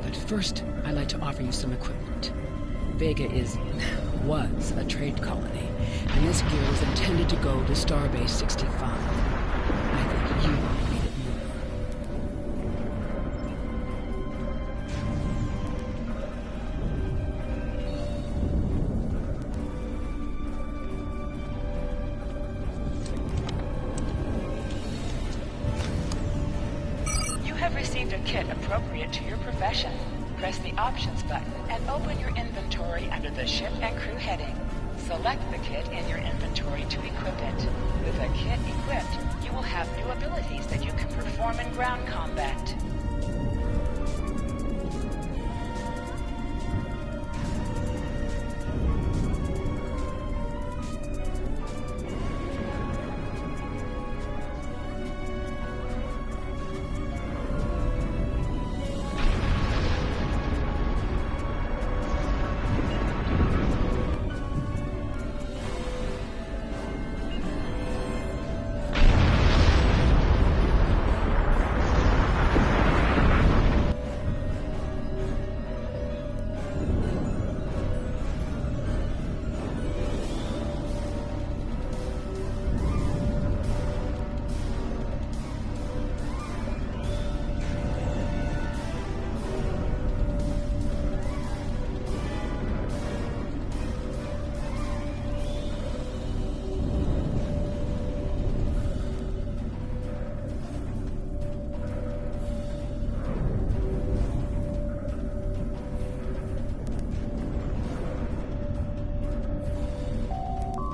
But first, I'd like to offer you some equipment. Vega was a trade colony, and this gear was intended to go to Starbase 65. I think you made it more. You have received a kit appropriate to your profession. Press the Options button and open your inventory under the Ship and Crew heading. Select the kit in your inventory to equip it. With a kit equipped, you will have new abilities that you can perform in ground combat.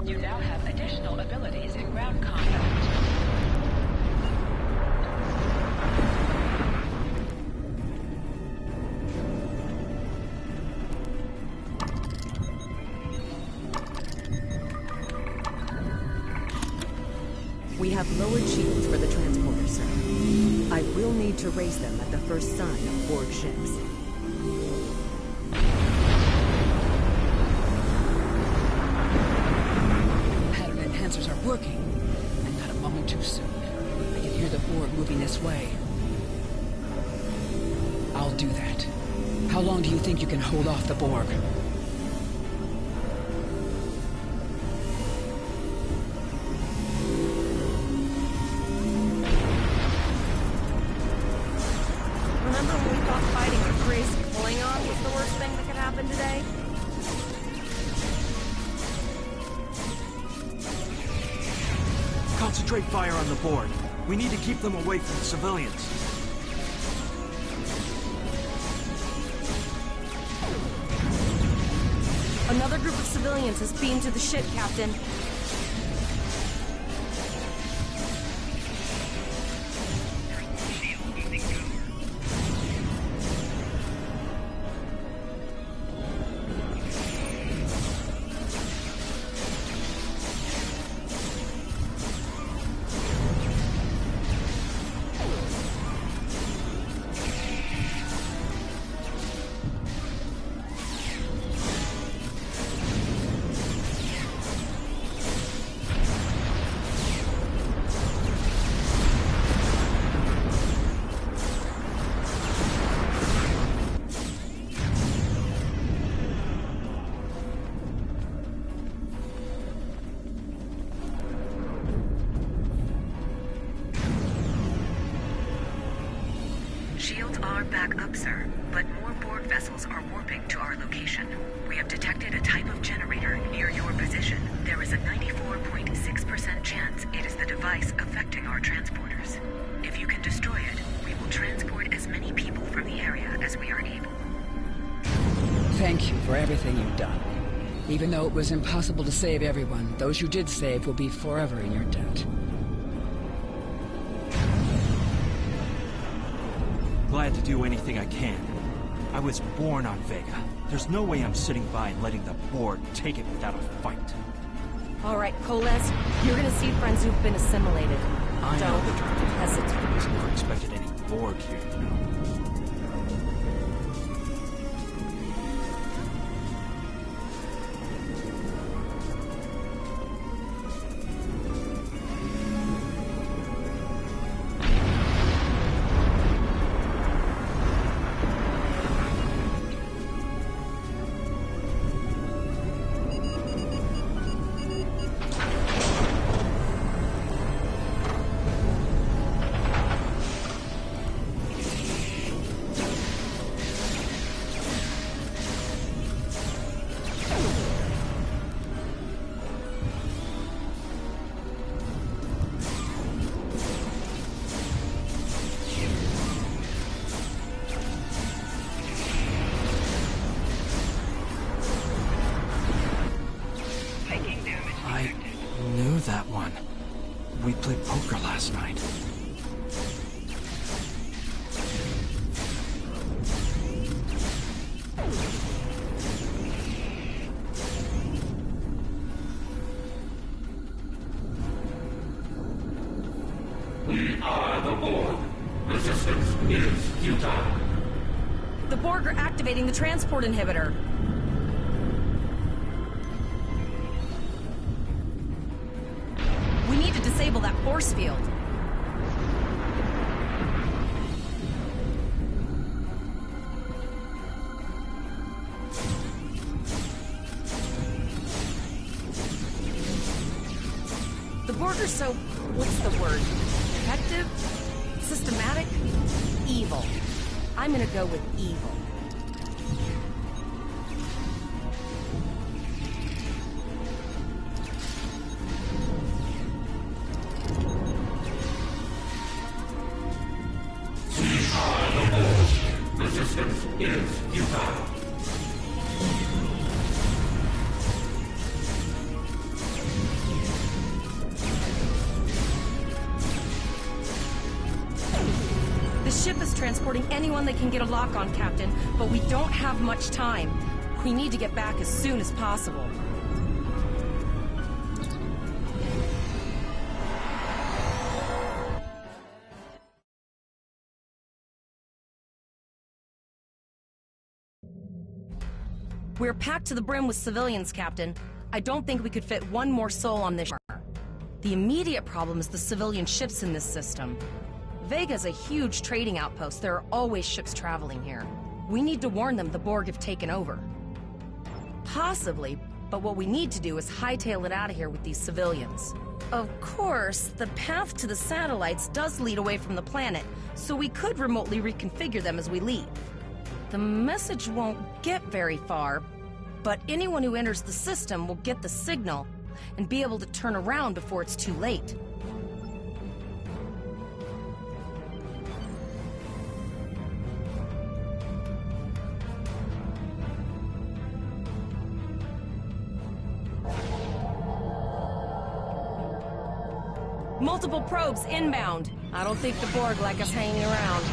You now have additional abilities in ground combat. We have lowered shields for the transporter, sir. I will need to raise them at the first sign of Borg ships. Enhancers are working, and not a moment too soon. I can hear the Borg moving this way. I'll do that. How long do you think you can hold off the Borg? Remember when we thought fighting a crazy Klingon was the worst thing that could happen today? Concentrate fire on the Borg. We need to keep them away from the civilians. Another group of civilians has beamed to the ship, Captain. Shields are back up, sir, but more Borg vessels are warping to our location. We have detected a type of generator near your position. There is a 94.6% chance it is the device affecting our transporters. If you can destroy it, we will transport as many people from the area as we are able. Thank you for everything you've done. Even though it was impossible to save everyone, those you did save will be forever in your debt. Glad to do anything I can. I was born on Vega. There's no way I'm sitting by and letting the Borg take it without a fight. All right, Coles, you're gonna see friends who've been assimilated. I know Don't the directive. hesitate. Never expected any Borg here, you know. last night. We are the Borg. Resistance is futile. The Borg are activating the transport inhibitor. We need to disable that force field. The Borg are so... what's the word? Effective? Systematic? Evil. I'm gonna go with evil. We are the Borg. Resistance is futile. The ship is transporting anyone they can get a lock on, Captain, but we don't have much time. We need to get back as soon as possible. We're packed to the brim with civilians, Captain. I don't think we could fit one more soul on this ship. The immediate problem is the civilian ships in this system. Vega's a huge trading outpost. There are always ships traveling here. We need to warn them the Borg have taken over. Possibly, but what we need to do is hightail it out of here with these civilians. Of course, the path to the satellites does lead away from the planet, so we could remotely reconfigure them as we leave. The message won't get very far, but anyone who enters the system will get the signal and be able to turn around before it's too late. Multiple probes inbound. I don't think the Borg like us hanging around.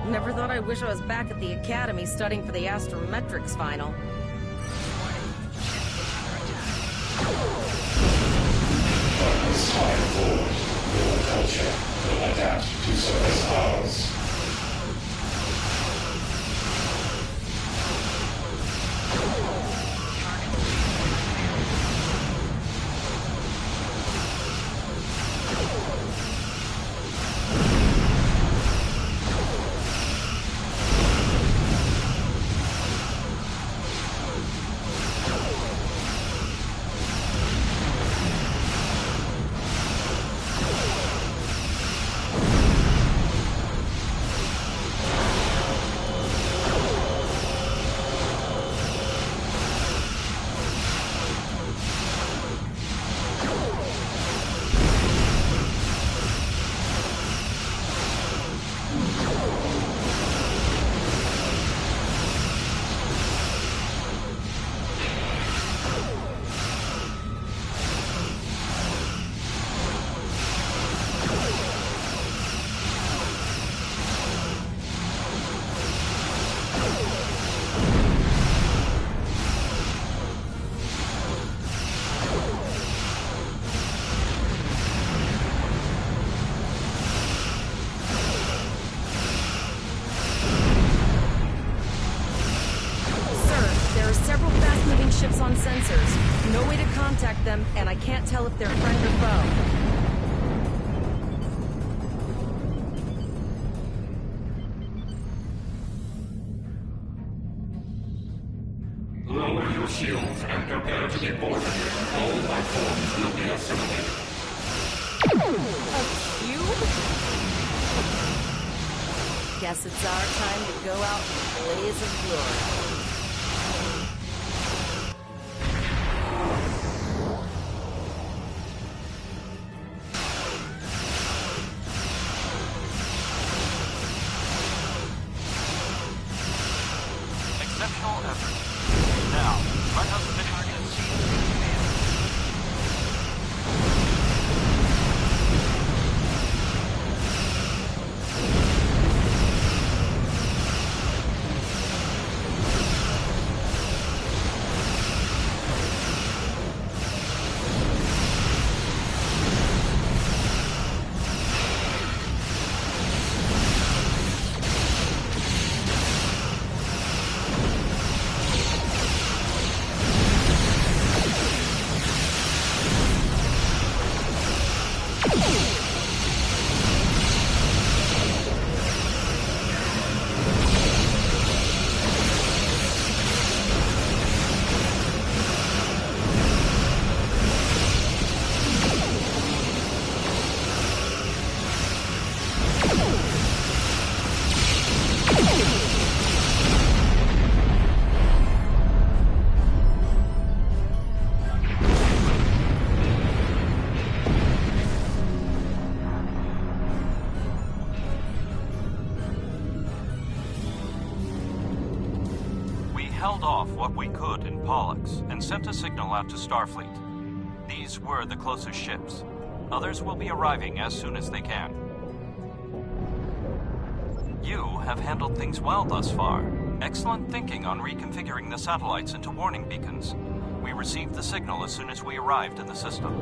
Never thought I wish I was back at the Academy studying for the astrometrics final. But this time forward, your culture will adapt to service ours. several fast-moving ships on sensors. No way to contact them, and I can't tell if they're friend or foe. Lower your shields and prepare to be boarded. All life forms will be assimilated. A cube? Guess it's our time to go out in a blaze of glory. Exceptional effort. Now, let us return and see the command. Held off what we could in Pollux and sent a signal out to Starfleet. These were the closest ships. Others will be arriving as soon as they can. You have handled things well thus far. Excellent thinking on reconfiguring the satellites into warning beacons. We received the signal as soon as we arrived in the system.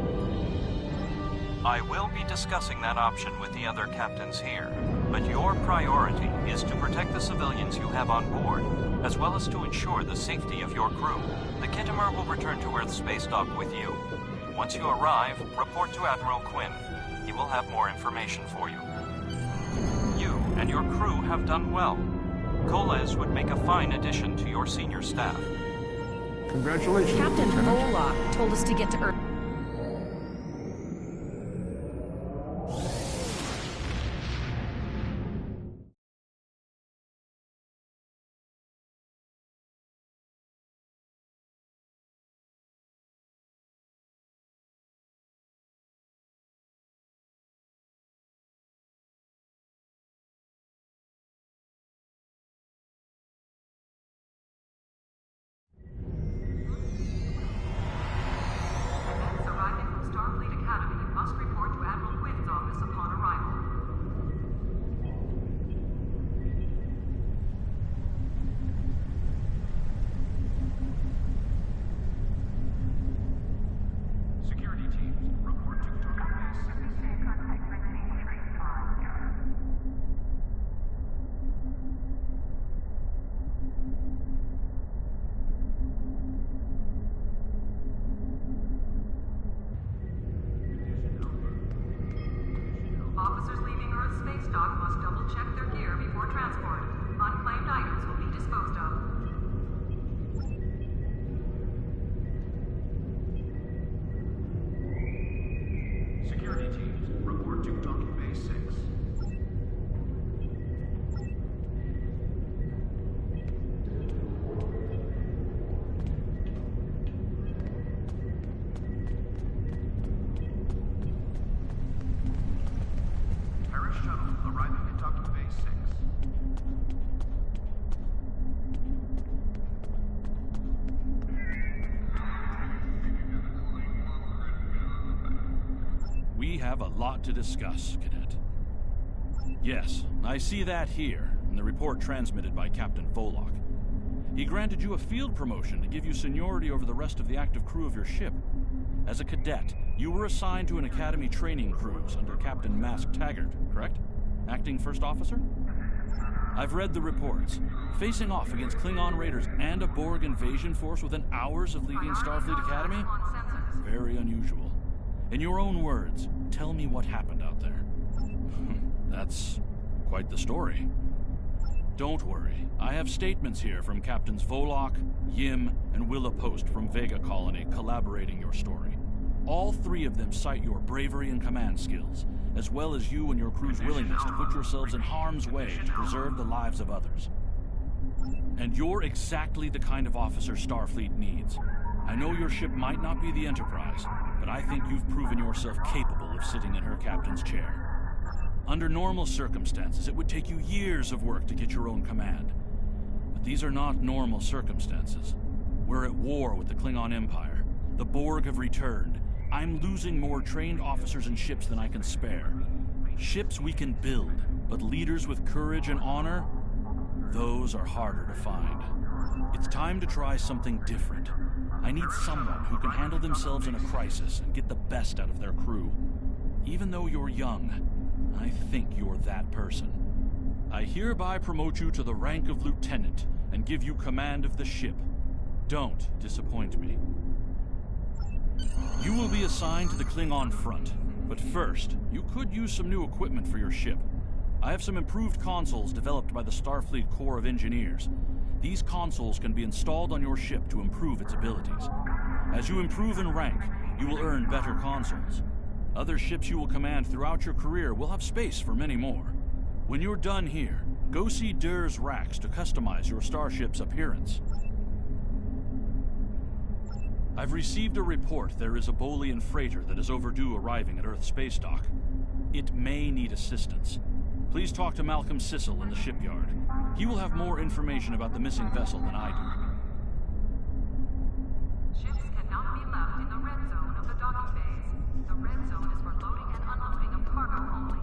I will be discussing that option with the other captains here, but your priority is to protect the civilians you have on board, as well as to ensure the safety of your crew. The Kittimer will return to Earth's space dock with you. Once you arrive, report to Admiral Quinn. He will have more information for you. You and your crew have done well. Koles would make a fine addition to your senior staff. Congratulations, Captain Lieutenant. Volok told us to get to Earth. Must report to Admiral Quinn's office upon arrival. Security teams, report to target base. Officers leaving Earth's space dock must double-check their gear before transport. Unclaimed items will be disposed of. Security teams, report to docking base 6. Paris shuttle arriving at docking base 6. We have a lot to discuss, Cadet. Yes, I see that here, in the report transmitted by Captain Volok. He granted you a field promotion to give you seniority over the rest of the active crew of your ship. As a cadet, you were assigned to an Academy training cruise under Captain Mask Taggart, correct? Acting First Officer? I've read the reports. Facing off against Klingon raiders and a Borg invasion force within hours of leaving Starfleet Academy? Very unusual. In your own words, tell me what happened out there. That's quite the story. Don't worry. I have statements here from Captains Volok, Yim, and Willa Post from Vega Colony collaborating your story. All three of them cite your bravery and command skills, as well as you and your crew's willingness to put yourselves in harm's way to preserve the lives of others. And you're exactly the kind of officer Starfleet needs. I know your ship might not be the Enterprise, but I think you've proven yourself capable of sitting in her captain's chair. Under normal circumstances, it would take you years of work to get your own command. But these are not normal circumstances. We're at war with the Klingon Empire. The Borg have returned. I'm losing more trained officers and ships than I can spare. Ships we can build, but leaders with courage and honor? Those are harder to find. It's time to try something different. I need someone who can handle themselves in a crisis and get the best out of their crew. Even though you're young, I think you're that person. I hereby promote you to the rank of lieutenant and give you command of the ship. Don't disappoint me. You will be assigned to the Klingon front, but first, you could use some new equipment for your ship. I have some improved consoles developed by the Starfleet Corps of Engineers. These consoles can be installed on your ship to improve its abilities. As you improve in rank, you will earn better consoles. Other ships you will command throughout your career will have space for many more. When you're done here, go see Dur's racks to customize your starship's appearance. I've received a report there is a Bolian freighter that is overdue arriving at Earth space dock. It may need assistance. Please talk to Malcolm Sissel in the shipyard. He will have more information about the missing vessel than I do. Ships cannot be left in the red zone of the docking bays. The red zone is for loading and unloading of cargo only.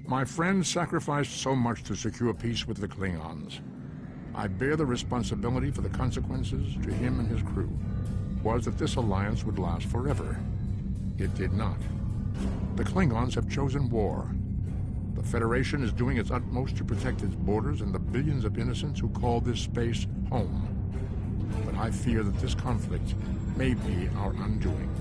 My friend sacrificed so much to secure peace with the Klingons. I bear the responsibility for the consequences to him and his crew. Was that this alliance would last forever. It did not. The Klingons have chosen war. The Federation is doing its utmost to protect its borders and the billions of innocents who call this space home. But I fear that this conflict may be our undoing.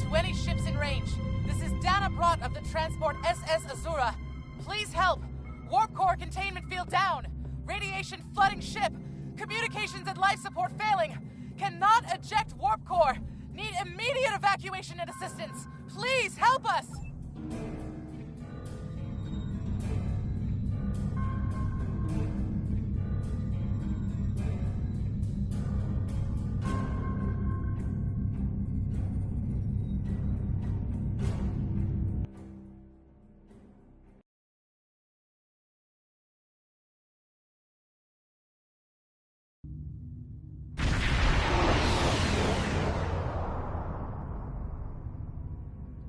To any ships in range, this is Dana Brott of the transport SS Azura. Please help. Warp core containment field down. Radiation flooding ship. Communications and life support failing. Cannot eject warp core. Need immediate evacuation and assistance. Please help us.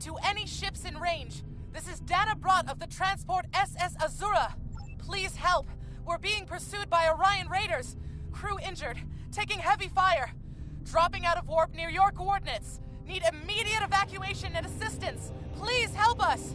To any ships in range, this is Dana Brott of the transport SS Azura. Please help. We're being pursued by Orion raiders. Crew injured, taking heavy fire. Dropping out of warp near your coordinates. Need immediate evacuation and assistance. Please help us.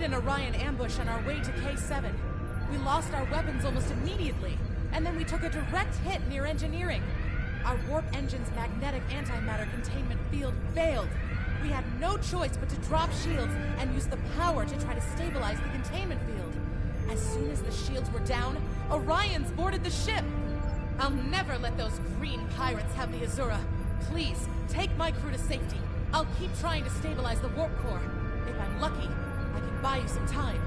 hit an Orion ambush on our way to K7. We lost our weapons almost immediately, and then we took a direct hit near engineering. Our warp engine's magnetic antimatter containment field failed. We had no choice but to drop shields and use the power to try to stabilize the containment field. As soon as the shields were down, Orions boarded the ship. I'll never let those green pirates have the Azura. Please, take my crew to safety. I'll keep trying to stabilize the warp core. If I'm lucky, I can buy you some time.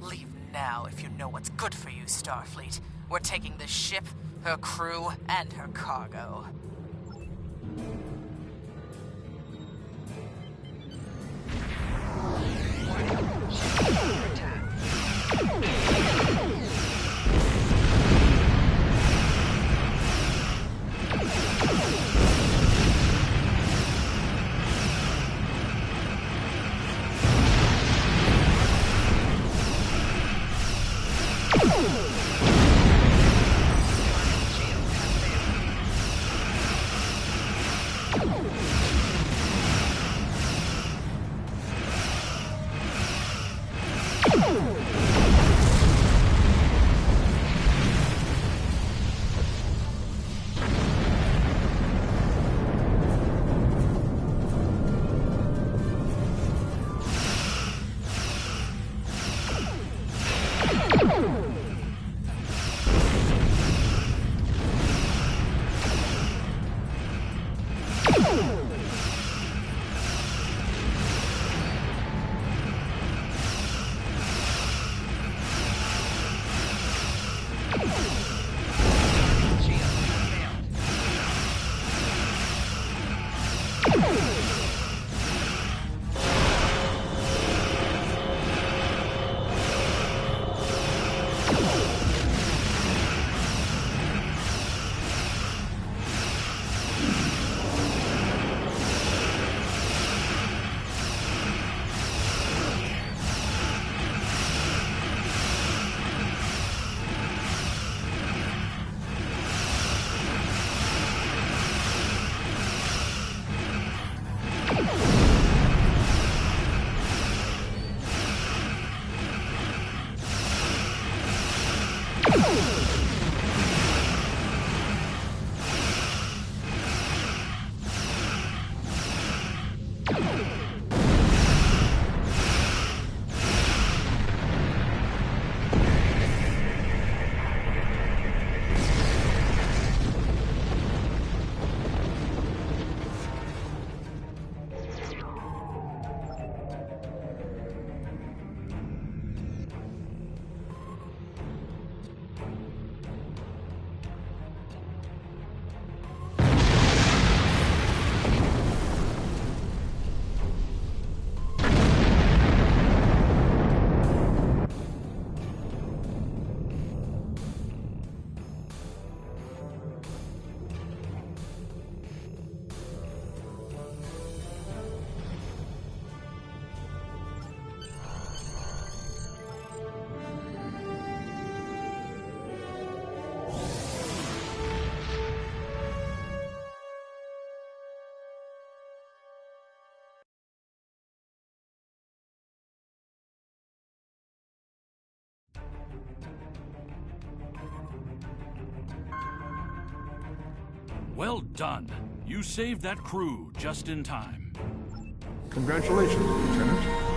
Leave now if you know what's good for you, Starfleet. We're taking this ship, her crew, and her cargo. Well done. You saved that crew just in time. Congratulations, Lieutenant.